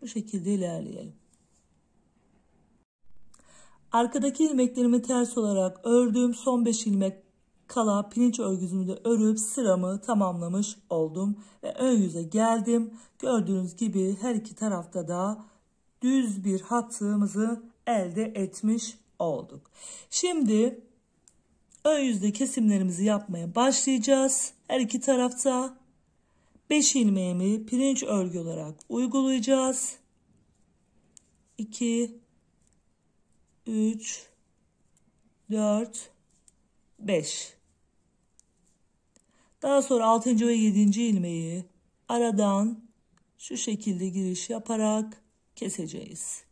Bu şekilde ilerleyelim. Arkadaki ilmeklerimi ters olarak ördüm. Son 5 ilmek kala pirinç örgüsünü de örüp sıramı tamamlamış oldum. Ve ön yüze geldim. Gördüğünüz gibi her iki tarafta da düz bir hattımızı elde etmiş olduk. Şimdi ön yüzde kesimlerimizi yapmaya başlayacağız. Her iki tarafta 5 ilmeğimi pirinç örgü olarak uygulayacağız. 2, 3, 4, 5. Daha sonra 6. ve 7. ilmeği aradan şu şekilde giriş yaparak keseceğiz.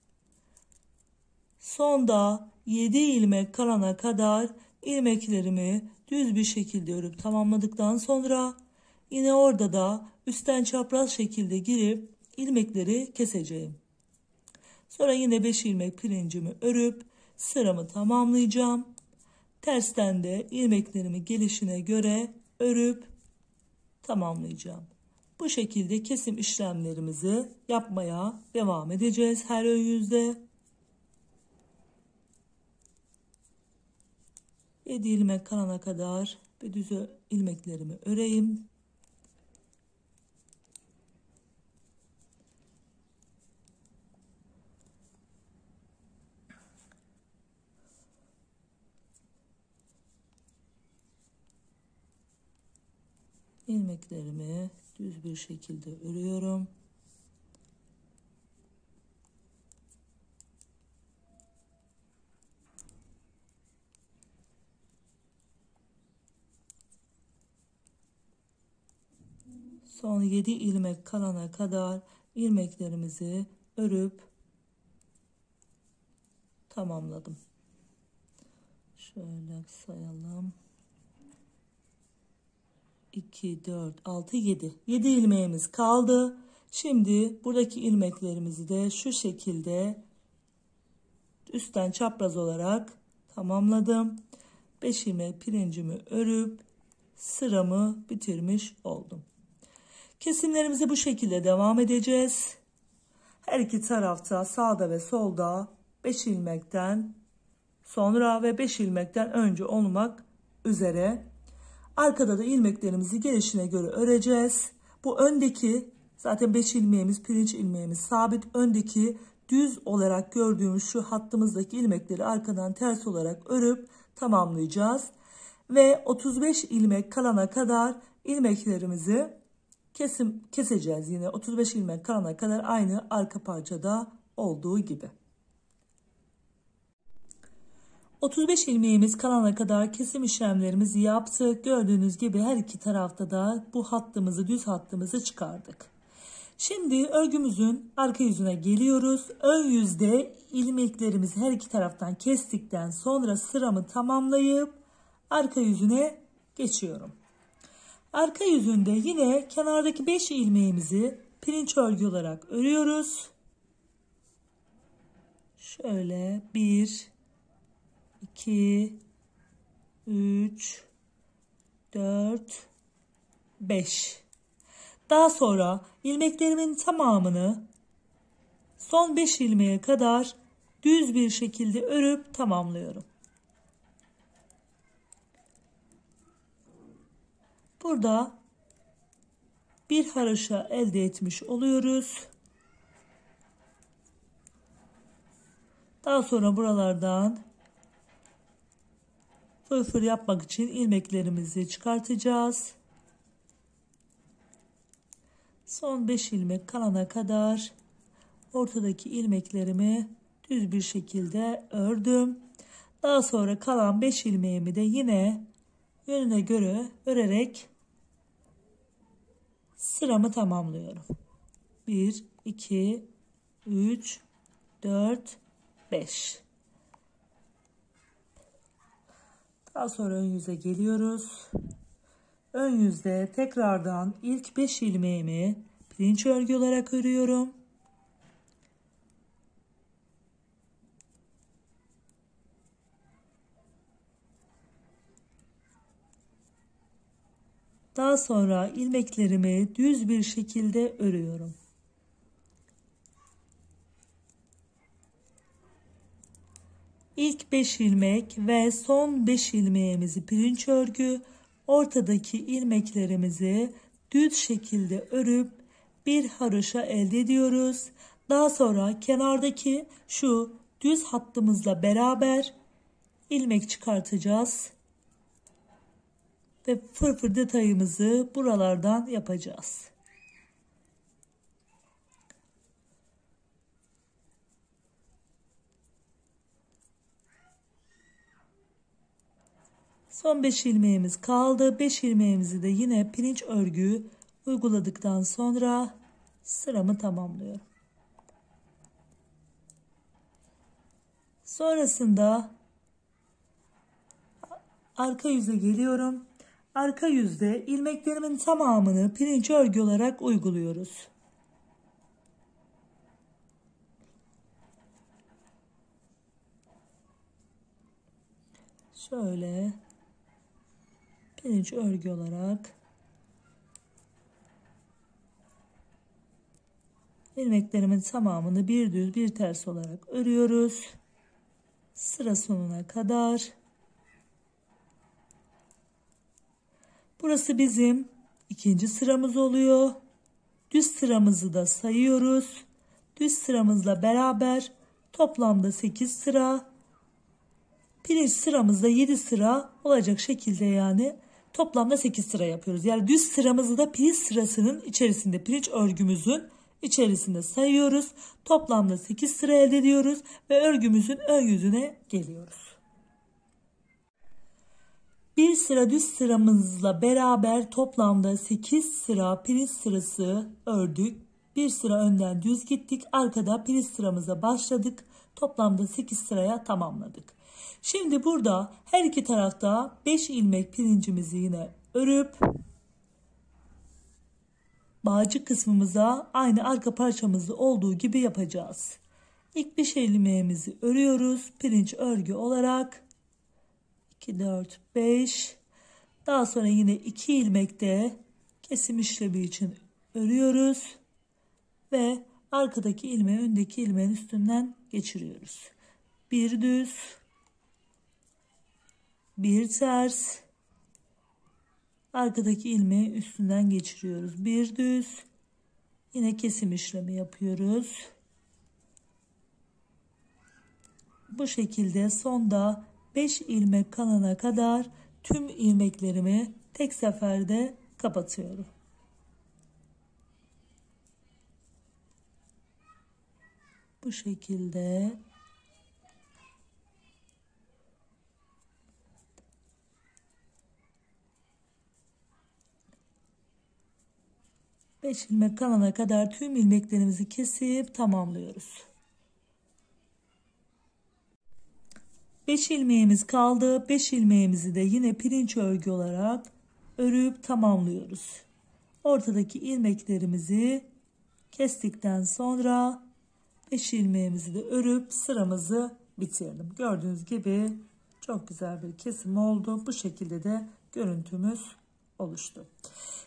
Sonda 7 ilmek kalana kadar ilmeklerimi düz bir şekilde örüp tamamladıktan sonra yine orada da üstten çapraz şekilde girip ilmekleri keseceğim. Sonra yine 5 ilmek pirincimi örüp sıramı tamamlayacağım. Tersten de ilmeklerimi gelişine göre örüp tamamlayacağım. Bu şekilde kesim işlemlerimizi yapmaya devam edeceğiz her ön yüzde. 7 ilmek kalana kadar bir düz ilmeklerimi öreyim. İlmeklerimi düz bir şekilde örüyorum. Son 7 ilmek kalana kadar ilmeklerimizi örüp tamamladım. Şöyle sayalım. 2, 4, 6, 7. 7 ilmeğimiz kaldı. Şimdi buradaki ilmeklerimizi de şu şekilde üstten çapraz olarak tamamladım. 5 ilmek pirincimi örüp sıramı bitirmiş oldum. Kesimlerimize bu şekilde devam edeceğiz. Her iki tarafta sağda ve solda 5 ilmekten sonra ve 5 ilmekten önce olmak üzere arkada da ilmeklerimizi gelişine göre öreceğiz. Bu öndeki zaten 5 ilmeğimiz pirinç ilmeğimiz sabit, öndeki düz olarak gördüğümüz şu hattımızdaki ilmekleri arkadan ters olarak örüp tamamlayacağız. Ve 35 ilmek kalana kadar ilmeklerimizi keseceğiz. Yine 35 ilmek kalana kadar aynı arka parçada olduğu gibi. 35 ilmeğimiz kalana kadar kesim işlemlerimizi yaptık. Gördüğünüz gibi her iki tarafta da bu hattımızı, düz hattımızı çıkardık. Şimdi örgümüzün arka yüzüne geliyoruz. Ön yüzde ilmeklerimizi her iki taraftan kestikten sonra sıramı tamamlayıp arka yüzüne geçiyorum. Arka yüzünde yine kenardaki 5 ilmeğimizi pirinç örgü olarak örüyoruz. Şöyle 1, 2, 3, 4, 5. Daha sonra ilmeklerimin tamamını son 5 ilmeğe kadar düz bir şekilde örüp tamamlıyorum. Burada bir haroşa elde etmiş oluyoruz. Daha sonra buralardan fırfır yapmak için ilmeklerimizi çıkartacağız. Son 5 ilmek kalana kadar ortadaki ilmeklerimi düz bir şekilde ördüm. Daha sonra kalan 5 ilmeğimi de yine yönüne göre örerek sıramı tamamlıyorum. 1, 2, 3, 4, 5. Daha sonra ön yüze geliyoruz. Ön yüzde tekrardan ilk 5 ilmeğimi pirinç örgü olarak örüyorum. Daha sonra ilmeklerimi düz bir şekilde örüyorum. İlk 5 ilmek ve son 5 ilmeğimizi pirinç örgü, ortadaki ilmeklerimizi düz şekilde örüp bir haroşa elde ediyoruz. Daha sonra kenardaki şu düz hattımızla beraber ilmek çıkartacağız. Ve fırfır detayımızı buralardan yapacağız. Son 5 ilmeğimiz kaldı. 5 ilmeğimizi de yine pirinç örgü uyguladıktan sonra sıramı tamamlıyorum. Sonrasında arka yüze geliyorum. Arka yüzde ilmeklerimin tamamını pirinç örgü olarak uyguluyoruz. Şöyle pirinç örgü olarak ilmeklerimin tamamını bir düz bir ters olarak örüyoruz. Sıra sonuna kadar. Burası bizim ikinci sıramız oluyor. Düz sıramızı da sayıyoruz. Düz sıramızla beraber toplamda 8 sıra. Pirinç sıramızda 7 sıra olacak şekilde, yani toplamda 8 sıra yapıyoruz. Yani düz sıramızı da pirinç sırasının içerisinde, pirinç örgümüzün içerisinde sayıyoruz. Toplamda 8 sıra elde ediyoruz ve örgümüzün ön yüzüne geliyoruz. Bir sıra düz sıramızla beraber toplamda 8 sıra pirinç sırası ördük. Bir sıra önden düz gittik. Arkada pirinç sıramıza başladık. Toplamda 8 sıraya tamamladık. Şimdi burada her iki tarafta 5 ilmek pirincimizi yine örüp bağcık kısmımıza aynı arka parçamızda olduğu gibi yapacağız. İlk 5 ilmeğimizi örüyoruz pirinç örgü olarak. 2, 4, 5. Daha sonra yine 2 ilmek de kesim işlemi için örüyoruz ve arkadaki ilmeği öndeki ilmeğin üstünden geçiriyoruz. Bir düz, bir ters, arkadaki ilmeği üstünden geçiriyoruz. Bir düz, yine kesim işlemi yapıyoruz. Bu şekilde sonda 5 ilmek kalana kadar tüm ilmeklerimi tek seferde kapatıyorum. Bu şekilde beş ilmek kalana kadar tüm ilmeklerimizi kesip tamamlıyoruz. 5 ilmeğimiz kaldı. 5 ilmeğimizi de yine pirinç örgü olarak örüp tamamlıyoruz. Ortadaki ilmeklerimizi kestikten sonra 5 ilmeğimizi de örüp sıramızı bitirdim. Gördüğünüz gibi çok güzel bir kesim oldu. Bu şekilde de görüntümüz oluştu.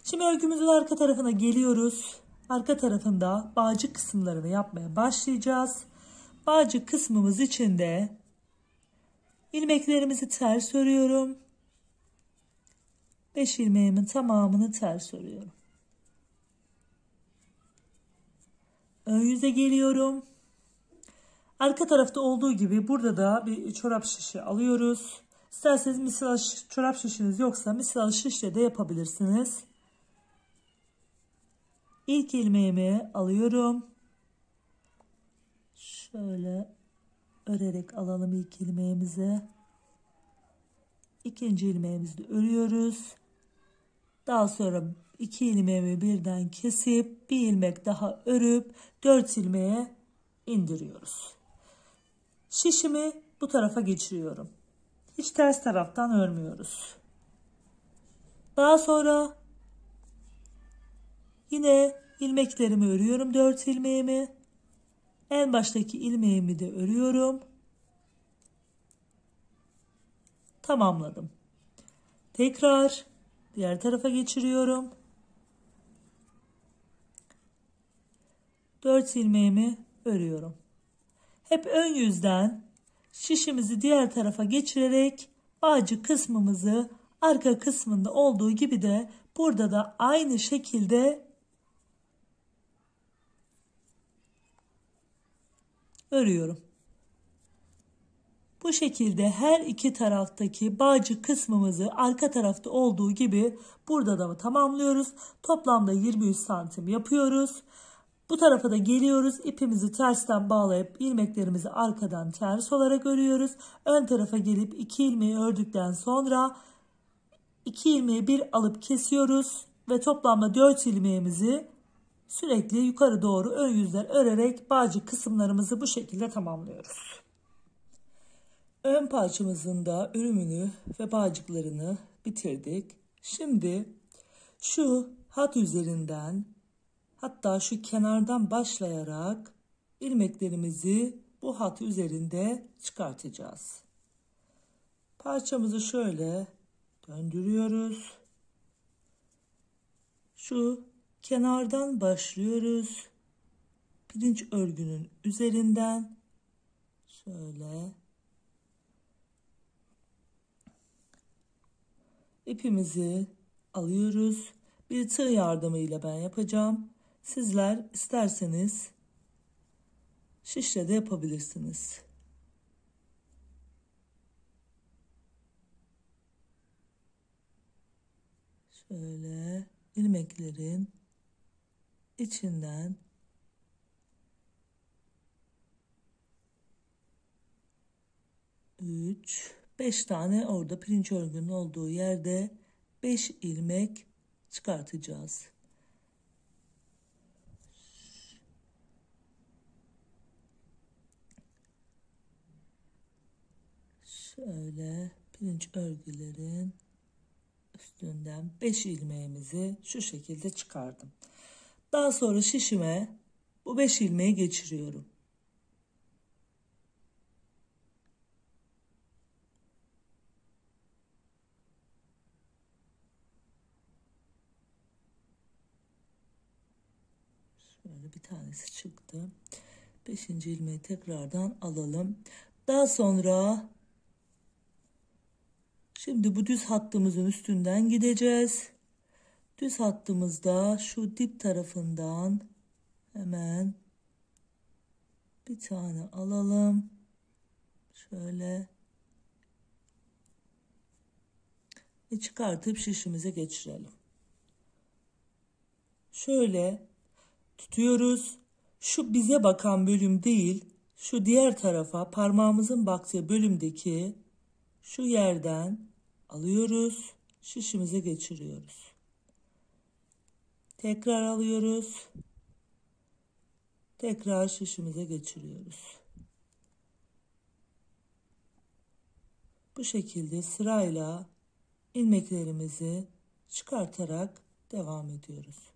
Şimdi örgümüzün arka tarafına geliyoruz. Arka tarafında bağcık kısımlarını yapmaya başlayacağız. Bağcık kısmımız için de ilmeklerimizi ters örüyorum. 5 ilmeğimin tamamını ters örüyorum. Ön yüze geliyorum. Arka tarafta olduğu gibi burada da bir çorap şişi alıyoruz. İsterseniz misal çorap şişiniz yoksa misal şişle de yapabilirsiniz. İlk ilmeğimi alıyorum. Şöyle örerek alalım ilk ilmeğimizi. İkinci ilmeğimizi de örüyoruz. Daha sonra 2 ilmeğimi birden kesip bir ilmek daha örüp 4 ilmeğe indiriyoruz. Şişimi bu tarafa geçiriyorum. Hiç ters taraftan örmüyoruz. Daha sonra yine ilmeklerimi örüyorum. 4 ilmeğimi. En baştaki ilmeğimi de örüyorum. Tamamladım. Tekrar diğer tarafa geçiriyorum. 4 ilmeğimi örüyorum. Hep ön yüzden şişimizi diğer tarafa geçirerek bağcık kısmımızı arka kısmında olduğu gibi de burada da aynı şekilde örüyorum. Bu şekilde her iki taraftaki bağcık kısmımızı arka tarafta olduğu gibi burada da tamamlıyoruz. Toplamda 23 santim yapıyoruz. Bu tarafa da geliyoruz. İpimizi tersten bağlayıp ilmeklerimizi arkadan ters olarak örüyoruz. Ön tarafa gelip 2 ilmeği ördükten sonra 2 ilmeği bir alıp kesiyoruz ve toplamda 4 ilmeğimizi sürekli yukarı doğru ön yüzden örerek bağcık kısımlarımızı bu şekilde tamamlıyoruz. Ön parçamızın da örümünü ve bağcıklarını bitirdik. Şimdi şu hat üzerinden, hatta şu kenardan başlayarak ilmeklerimizi bu hat üzerinde çıkartacağız. Parçamızı şöyle döndürüyoruz. Şu kenardan başlıyoruz. Pirinç örgünün üzerinden şöyle ipimizi alıyoruz. Bir tığ yardımıyla ben yapacağım. Sizler isterseniz şişle de yapabilirsiniz. Şöyle ilmeklerin içinden beş tane orada pirinç örgünün olduğu yerde 5 ilmek çıkartacağız. Şöyle pirinç örgülerin üstünden 5 ilmeğimizi şu şekilde çıkardım. Daha sonra şişime bu 5 ilmeği geçiriyorum. Şöyle bir tanesi çıktı. 5. ilmeği tekrardan alalım. Daha sonra şimdi bu düz hattımızın üstünden gideceğiz. Düz hattımızda şu dip tarafından hemen bir tane alalım. Şöyle ve çıkartıp şişimize geçirelim. Şöyle tutuyoruz. Şu bize bakan bölüm değil, şu diğer tarafa parmağımızın baktığı bölümdeki şu yerden alıyoruz. Şişimize geçiriyoruz. Tekrar alıyoruz. Tekrar şişimize geçiriyoruz. Bu şekilde sırayla ilmeklerimizi çıkartarak devam ediyoruz.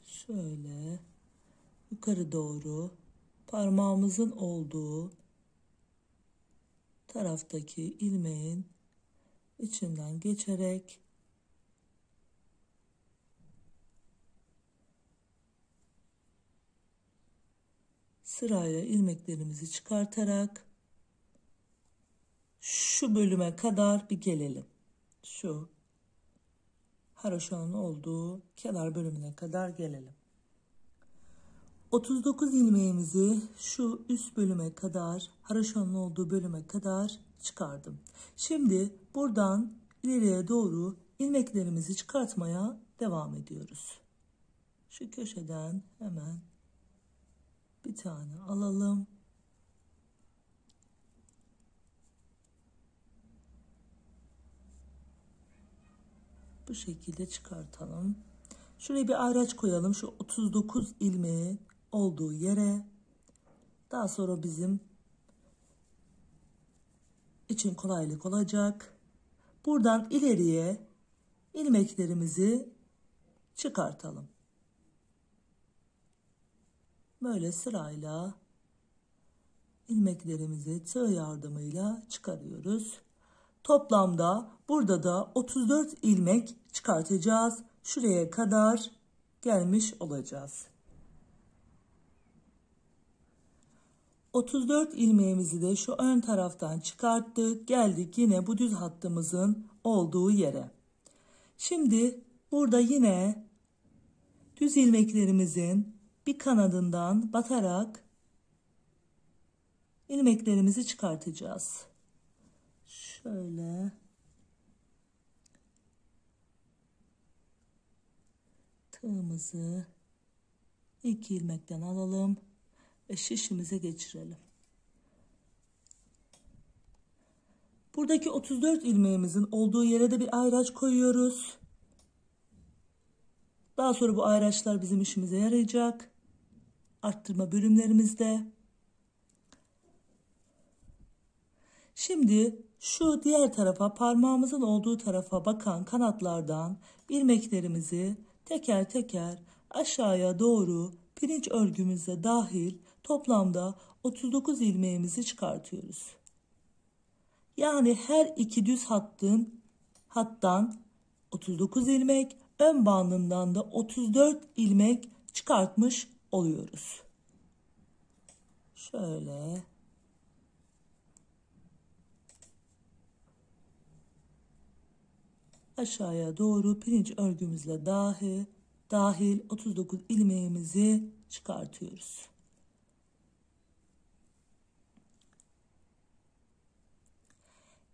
Şöyle yukarı doğru parmağımızın olduğu taraftaki ilmeğin içinden geçerek sırayla ilmeklerimizi çıkartarak şu bölüme kadar bir gelelim. Şu haroşanın olduğu kenar bölümüne kadar gelelim. 39 ilmeğimizi şu üst bölüme kadar, haroşanın olduğu bölüme kadar çıkardım. Şimdi buradan ileriye doğru ilmeklerimizi çıkartmaya devam ediyoruz. Şu köşeden hemen bir tane alalım. Bu şekilde çıkartalım. Şuraya bir ayraç koyalım. Şu 39 ilmeği olduğu yere. Daha sonra bizim için kolaylık olacak. Buradan ileriye ilmeklerimizi çıkartalım. Böyle sırayla ilmeklerimizi tığ yardımıyla çıkarıyoruz. Toplamda burada da 34 ilmek çıkartacağız. Şuraya kadar gelmiş olacağız. 34 ilmeğimizi de şu ön taraftan çıkarttık. Geldik yine bu düz hattımızın olduğu yere. Şimdi burada yine düz ilmeklerimizin bir kanadından batarak ilmeklerimizi çıkartacağız. Şöyle tığımızı ilk ilmekten alalım ve şişimize geçirelim. Buradaki 34 ilmeğimizin olduğu yere de bir ayraç koyuyoruz. Daha sonra bu ayraçlar bizim işimize yarayacak. Arttırma bölümlerimizde. Şimdi şu diğer tarafa, parmağımızın olduğu tarafa bakan kanatlardan ilmeklerimizi teker teker aşağıya doğru pirinç örgümüze dahil toplamda 39 ilmeğimizi çıkartıyoruz. Yani her iki düz hattan 39 ilmek, ön bandından da 34 ilmek çıkartmış oluyoruz. Şöyle aşağıya doğru pirinç örgümüzle dahil 39 ilmeğimizi çıkartıyoruz.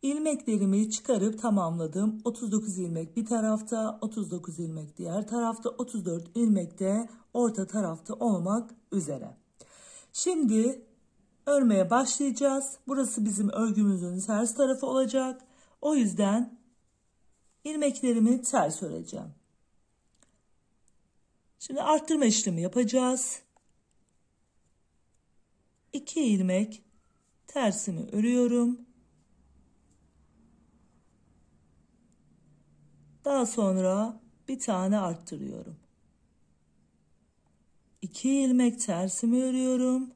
İlmeklerimi çıkarıp tamamladım. 39 ilmek bir tarafta, 39 ilmek diğer tarafta, 34 ilmek de orta tarafta olmak üzere. Şimdi örmeye başlayacağız. Burası bizim örgümüzün ters tarafı olacak. O yüzden ilmeklerimi ters öreceğim. Şimdi arttırma işlemi yapacağız. 2 ilmek tersimi örüyorum. Daha sonra bir tane arttırıyorum. 2 ilmek tersimi örüyorum.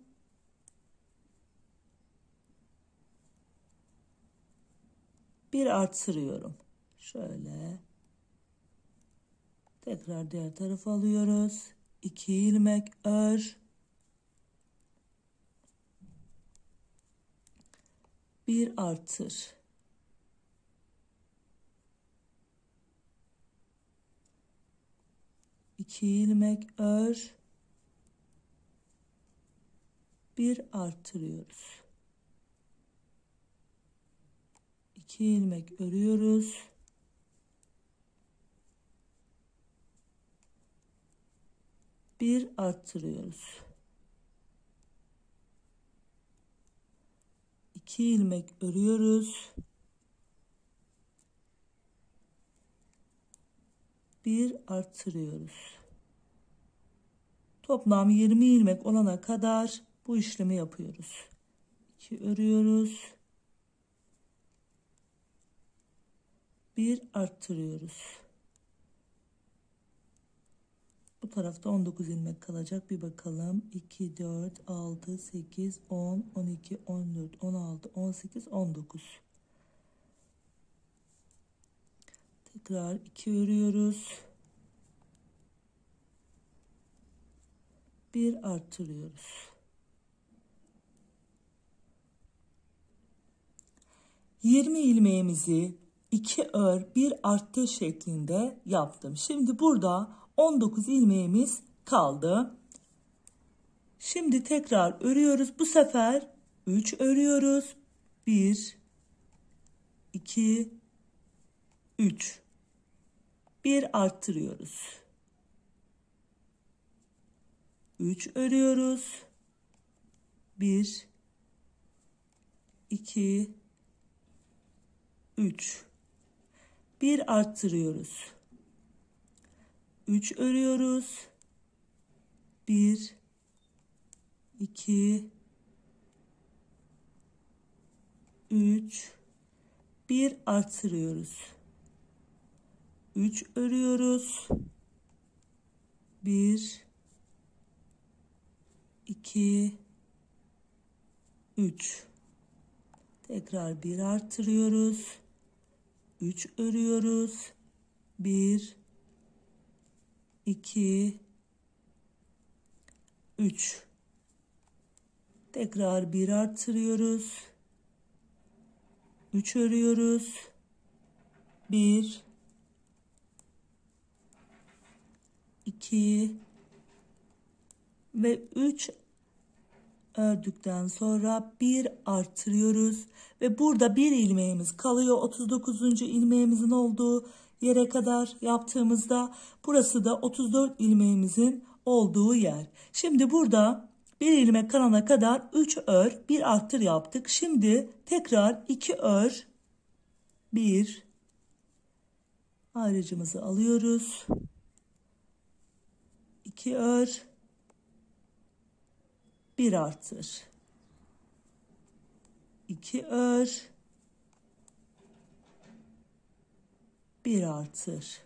Bir arttırıyorum. Şöyle. Tekrar diğer tarafa alıyoruz. 2 ilmek ör. Bir artır. İki ilmek ör. Bir artırıyoruz. 2 ilmek örüyoruz. Bir arttırıyoruz. 2 ilmek örüyoruz. Bir arttırıyoruz. Toplam 20 ilmek olana kadar bu işlemi yapıyoruz. 2 örüyoruz. 1 arttırıyoruz. Bu tarafta 19 ilmek kalacak. Bir bakalım. 2, 4, 6, 8, 10, 12, 14, 16, 18, 19. Tekrar 2 örüyoruz. 1 artırıyoruz. 20 ilmeğimizi 2 ör 1 arttır şeklinde yaptım. Şimdi burada 19 ilmeğimiz kaldı. Şimdi tekrar örüyoruz. Bu sefer 3 örüyoruz. 1 2 3 1 arttırıyoruz. 3 örüyoruz. 1 2 3 1 arttırıyoruz. 3 örüyoruz. 1 2 3 1 artırıyoruz. 3 örüyoruz. 1 2 3 tekrar 1 artırıyoruz. 3 örüyoruz. 1 2 3 tekrar 1 artırıyoruz. 3 örüyoruz. 1 2 ve 3 ördükten sonra 1 artırıyoruz ve burada bir ilmeğimiz kalıyor. 39. ilmeğimizin olduğu yere kadar yaptığımızda burası da 34 ilmeğimizin olduğu yer. Şimdi burada bir ilmek kalana kadar 3 ör 1 arttır yaptık. Şimdi tekrar 2 ör 1 ayrıcımızı alıyoruz. 2 ör 1 artır. 2 ör 1 artır.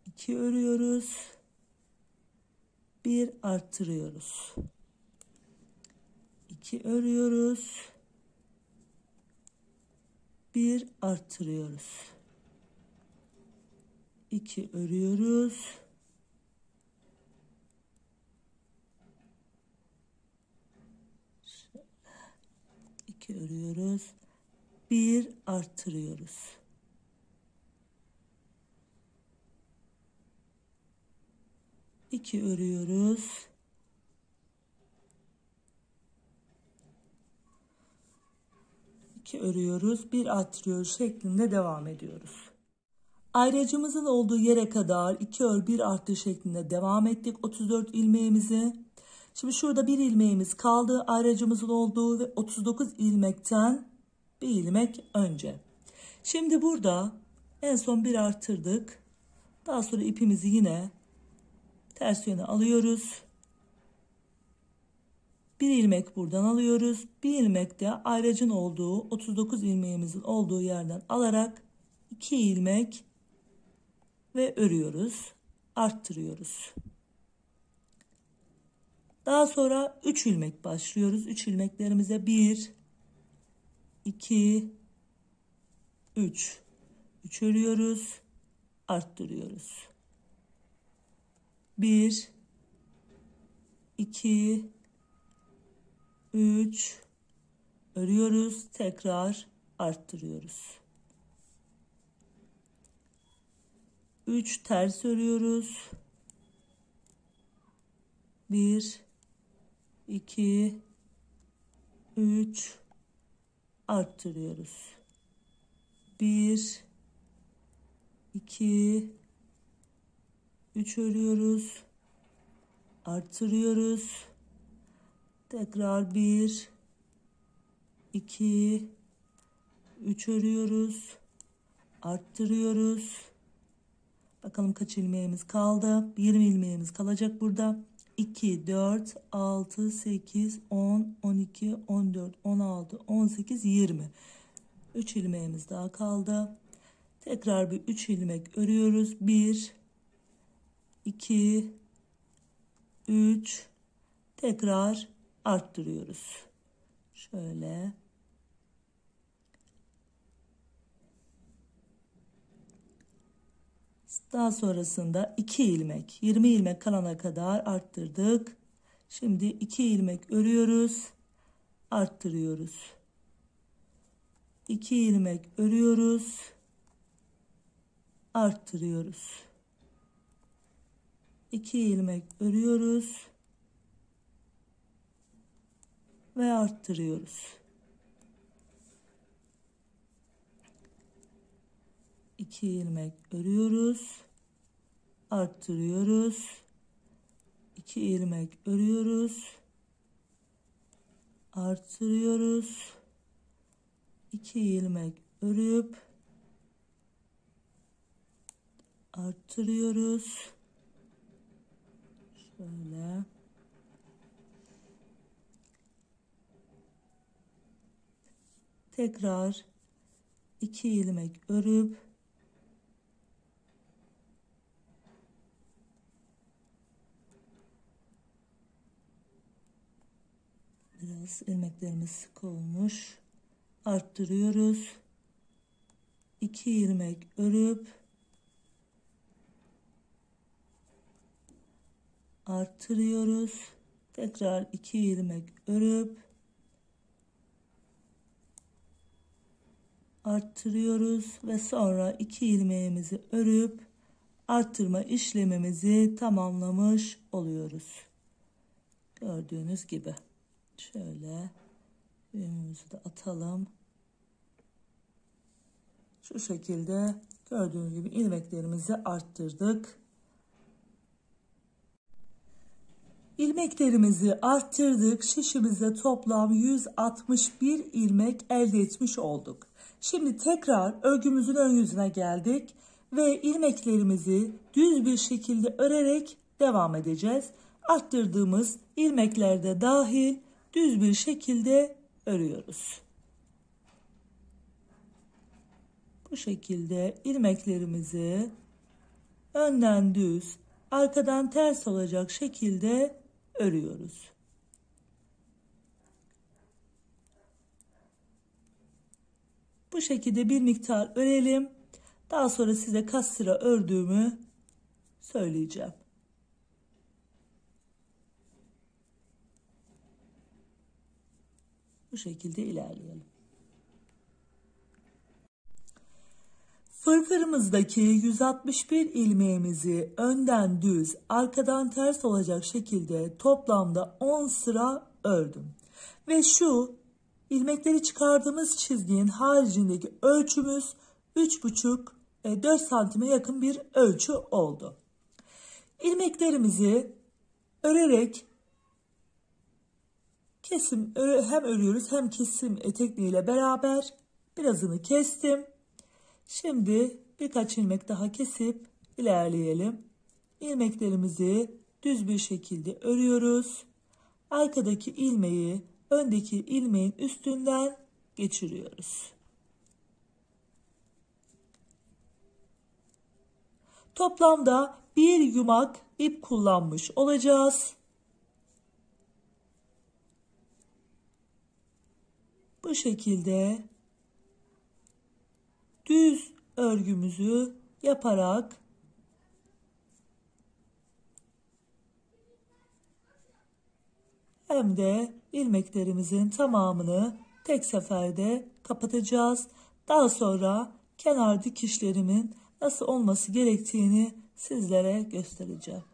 2 örüyoruz. 1 arttırıyoruz. 2 örüyoruz. 1 arttırıyoruz. 2 örüyoruz. 2 örüyoruz. 1 arttırıyoruz. 2 örüyoruz. 2 örüyoruz. 1 arttırıyoruz şeklinde devam ediyoruz. Ayracımızın olduğu yere kadar 2 ör 1 arttır şeklinde devam ettik. 34 ilmeğimizi. Şimdi şurada bir ilmeğimiz kaldı. Ayracımızın olduğu ve 39 ilmekten bir ilmek önce. Şimdi burada en son 1 arttırdık. Daha sonra ipimizi yine ters yöne alıyoruz. Bir ilmek buradan alıyoruz. Bir ilmek de ayracın olduğu 39 ilmeğimizin olduğu yerden alarak 2 ilmek ve örüyoruz. Arttırıyoruz. Daha sonra 3 ilmek başlıyoruz. 3 ilmeklerimize 1 2 3 3 örüyoruz. Arttırıyoruz. 1 2 3 örüyoruz. Tekrar arttırıyoruz. 3 ters örüyoruz. 1 2 3 arttırıyoruz. 1 2 3 örüyoruz. Arttırıyoruz. Tekrar 1 2 3 örüyoruz. Arttırıyoruz. Bakalım kaç ilmeğimiz kaldı. 20 ilmeğimiz kalacak burada. 2, 4, 6, 8, 10, 12, 14, 16, 18, 20. 3 ilmeğimiz daha kaldı. Tekrar bir 3 ilmek örüyoruz. 1, 2, 3. Tekrar arttırıyoruz. Şöyle. Daha sonrasında 2 ilmek, 20 ilmek kalana kadar arttırdık. Şimdi 2 ilmek örüyoruz, arttırıyoruz. 2 ilmek örüyoruz, arttırıyoruz. 2 ilmek örüyoruz ve arttırıyoruz. 2 ilmek örüyoruz, arttırıyoruz. 2 ilmek örüyoruz, arttırıyoruz. 2 ilmek örüp arttırıyoruz. Şöyle. Tekrar 2 ilmek örüp biraz ilmeklerimiz sık olmuş. Arttırıyoruz. 2 ilmek örüp arttırıyoruz. Tekrar 2 ilmek örüp arttırıyoruz ve sonra 2 ilmeğimizi örüp arttırma işlemimizi tamamlamış oluyoruz. Gördüğünüz gibi. Şöyle düğümümüzü de atalım. Şu şekilde gördüğünüz gibi ilmeklerimizi arttırdık. İlmeklerimizi arttırdık. Şişimizde toplam 161 ilmek elde etmiş olduk. Şimdi tekrar örgümüzün ön yüzüne geldik ve ilmeklerimizi düz bir şekilde örerek devam edeceğiz. Arttırdığımız ilmekler de dahil düz bir şekilde örüyoruz. Bu şekilde ilmeklerimizi önden düz, arkadan ters olacak şekilde örüyoruz. Bu şekilde bir miktar örelim. Daha sonra size kaç sıra ördüğümü söyleyeceğim. Bu şekilde ilerleyelim. Fırfırımızdaki 161 ilmeğimizi önden düz, arkadan ters olacak şekilde toplamda 10 sıra ördüm. Ve şu ilmekleri çıkardığımız çizginin haricindeki ölçümüz 3,5-4 santime yakın bir ölçü oldu. İlmeklerimizi örerek hem örüyoruz hem kesim tekniğiyle beraber birazını kestim. Şimdi birkaç ilmek daha kesip ilerleyelim. İlmeklerimizi düz bir şekilde örüyoruz. Arkadaki ilmeği öndeki ilmeğin üstünden geçiriyoruz. Toplamda bir yumak ip kullanmış olacağız. Bu şekilde düz örgümüzü yaparak hem de ilmeklerimizin tamamını tek seferde kapatacağız. Daha sonra kenar dikişlerimin nasıl olması gerektiğini sizlere göstereceğim.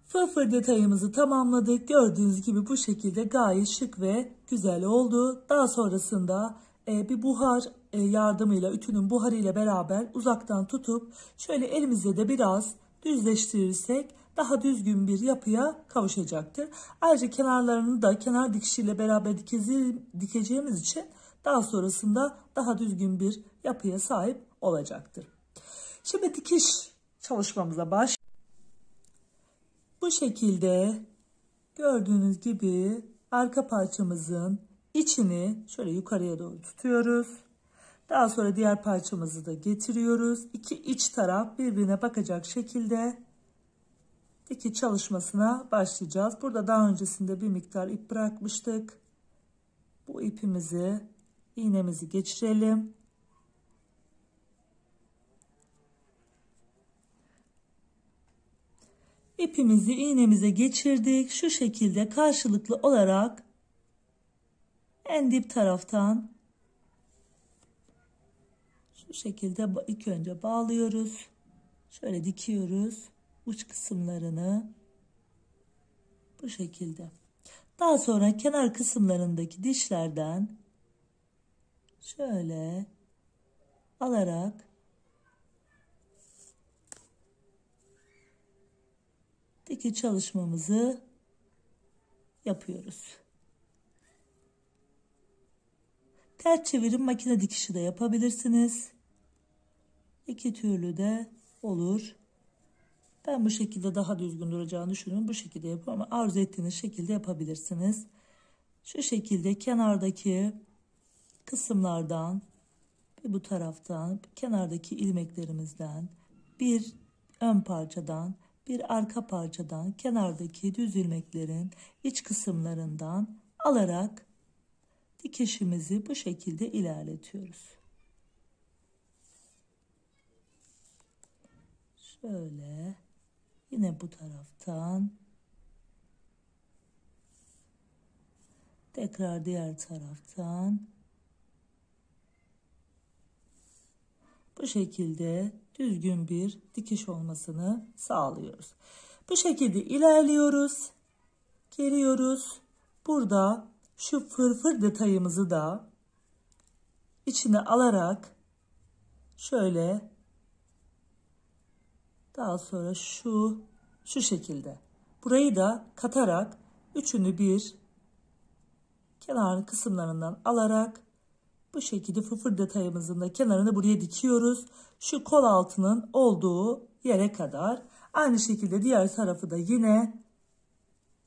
Fırfır detayımızı tamamladık. Gördüğünüz gibi bu şekilde gayet şık ve güzel oldu. Daha sonrasında bir buhar yardımıyla, ütünün buharıyla beraber uzaktan tutup şöyle elimizle de biraz düzleştirirsek daha düzgün bir yapıya kavuşacaktır. Ayrıca kenarlarını da kenar dikişiyle beraber dikeceğimiz için daha sonrasında daha düzgün bir yapıya sahip olacaktır. Şimdi dikiş çalışmamıza başlayalım. Bu şekilde gördüğünüz gibi arka parçamızın içini şöyle yukarıya doğru tutuyoruz. Daha sonra diğer parçamızı da getiriyoruz. İki iç taraf birbirine bakacak şekilde dikiş çalışmasına başlayacağız. Burada daha öncesinde bir miktar ip bırakmıştık. Bu ipimizi, iğnemizi geçirelim. İpimizi iğnemize geçirdik. Şu şekilde karşılıklı olarak en dip taraftan şu şekilde ilk önce bağlıyoruz. Şöyle dikiyoruz uç kısımlarını bu şekilde. Daha sonra kenar kısımlarındaki dişlerden şöyle alarak dikiş çalışmamızı yapıyoruz. Ters çevirim makine dikişi de yapabilirsiniz. İki türlü de olur. Ben bu şekilde daha düzgün duracağını düşünüyorum. Bu şekilde yapıyorum ama arzu ettiğiniz şekilde yapabilirsiniz. Şu şekilde kenardaki kısımlardan ve bu taraftan kenardaki ilmeklerimizden bir ön parçadan bir arka parçadan kenardaki düz ilmeklerin iç kısımlarından alarak dikişimizi bu şekilde ilerletiyoruz. Şöyle yine bu taraftan tekrar diğer taraftan bu şekilde düzgün bir dikiş olmasını sağlıyoruz. Bu şekilde ilerliyoruz. Geliyoruz. Burada şu fırfır detayımızı da içine alarak şöyle daha sonra şu şekilde burayı da katarak üçünü bir kenar kısımlarından alarak bu şekilde fırfır detayımızın da kenarını buraya dikiyoruz. Şu kol altının olduğu yere kadar. Aynı şekilde diğer tarafı da yine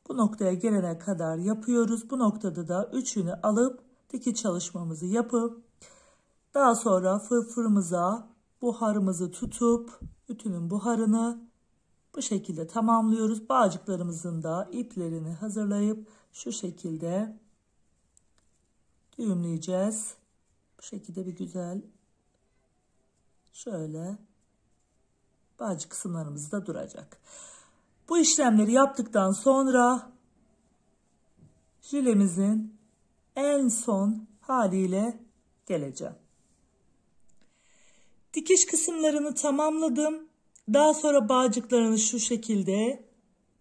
bu noktaya gelene kadar yapıyoruz. Bu noktada da üçünü alıp dikiş çalışmamızı yapıp daha sonra fırfırımıza buharımızı tutup ütünün buharını bu şekilde tamamlıyoruz. Bağcıklarımızın da iplerini hazırlayıp şu şekilde düğümleyeceğiz. Bu şekilde bir güzel şöyle bağcık kısımlarımız da duracak. Bu işlemleri yaptıktan sonra jilemizin en son haliyle geleceğim. Dikiş kısımlarını tamamladım. Daha sonra bağcıklarını şu şekilde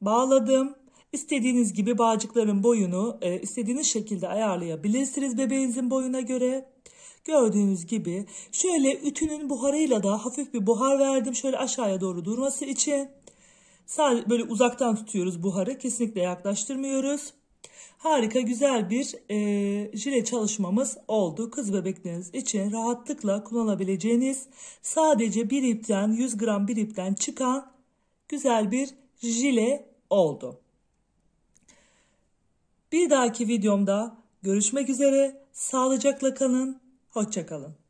bağladım. İstediğiniz gibi bağcıkların boyunu istediğiniz şekilde ayarlayabilirsiniz bebeğinizin boyuna göre. Gördüğünüz gibi şöyle ütünün buharıyla da hafif bir buhar verdim. Şöyle aşağıya doğru durması için. Sadece böyle uzaktan tutuyoruz buharı. Kesinlikle yaklaştırmıyoruz. Harika güzel bir jile çalışmamız oldu. Kız bebekleriniz için rahatlıkla kullanabileceğiniz sadece bir ipten 100 gram bir ipten çıkan güzel bir jile oldu. Bir dahaki videomda görüşmek üzere. Sağlıcakla kalın. Hoşça kalın.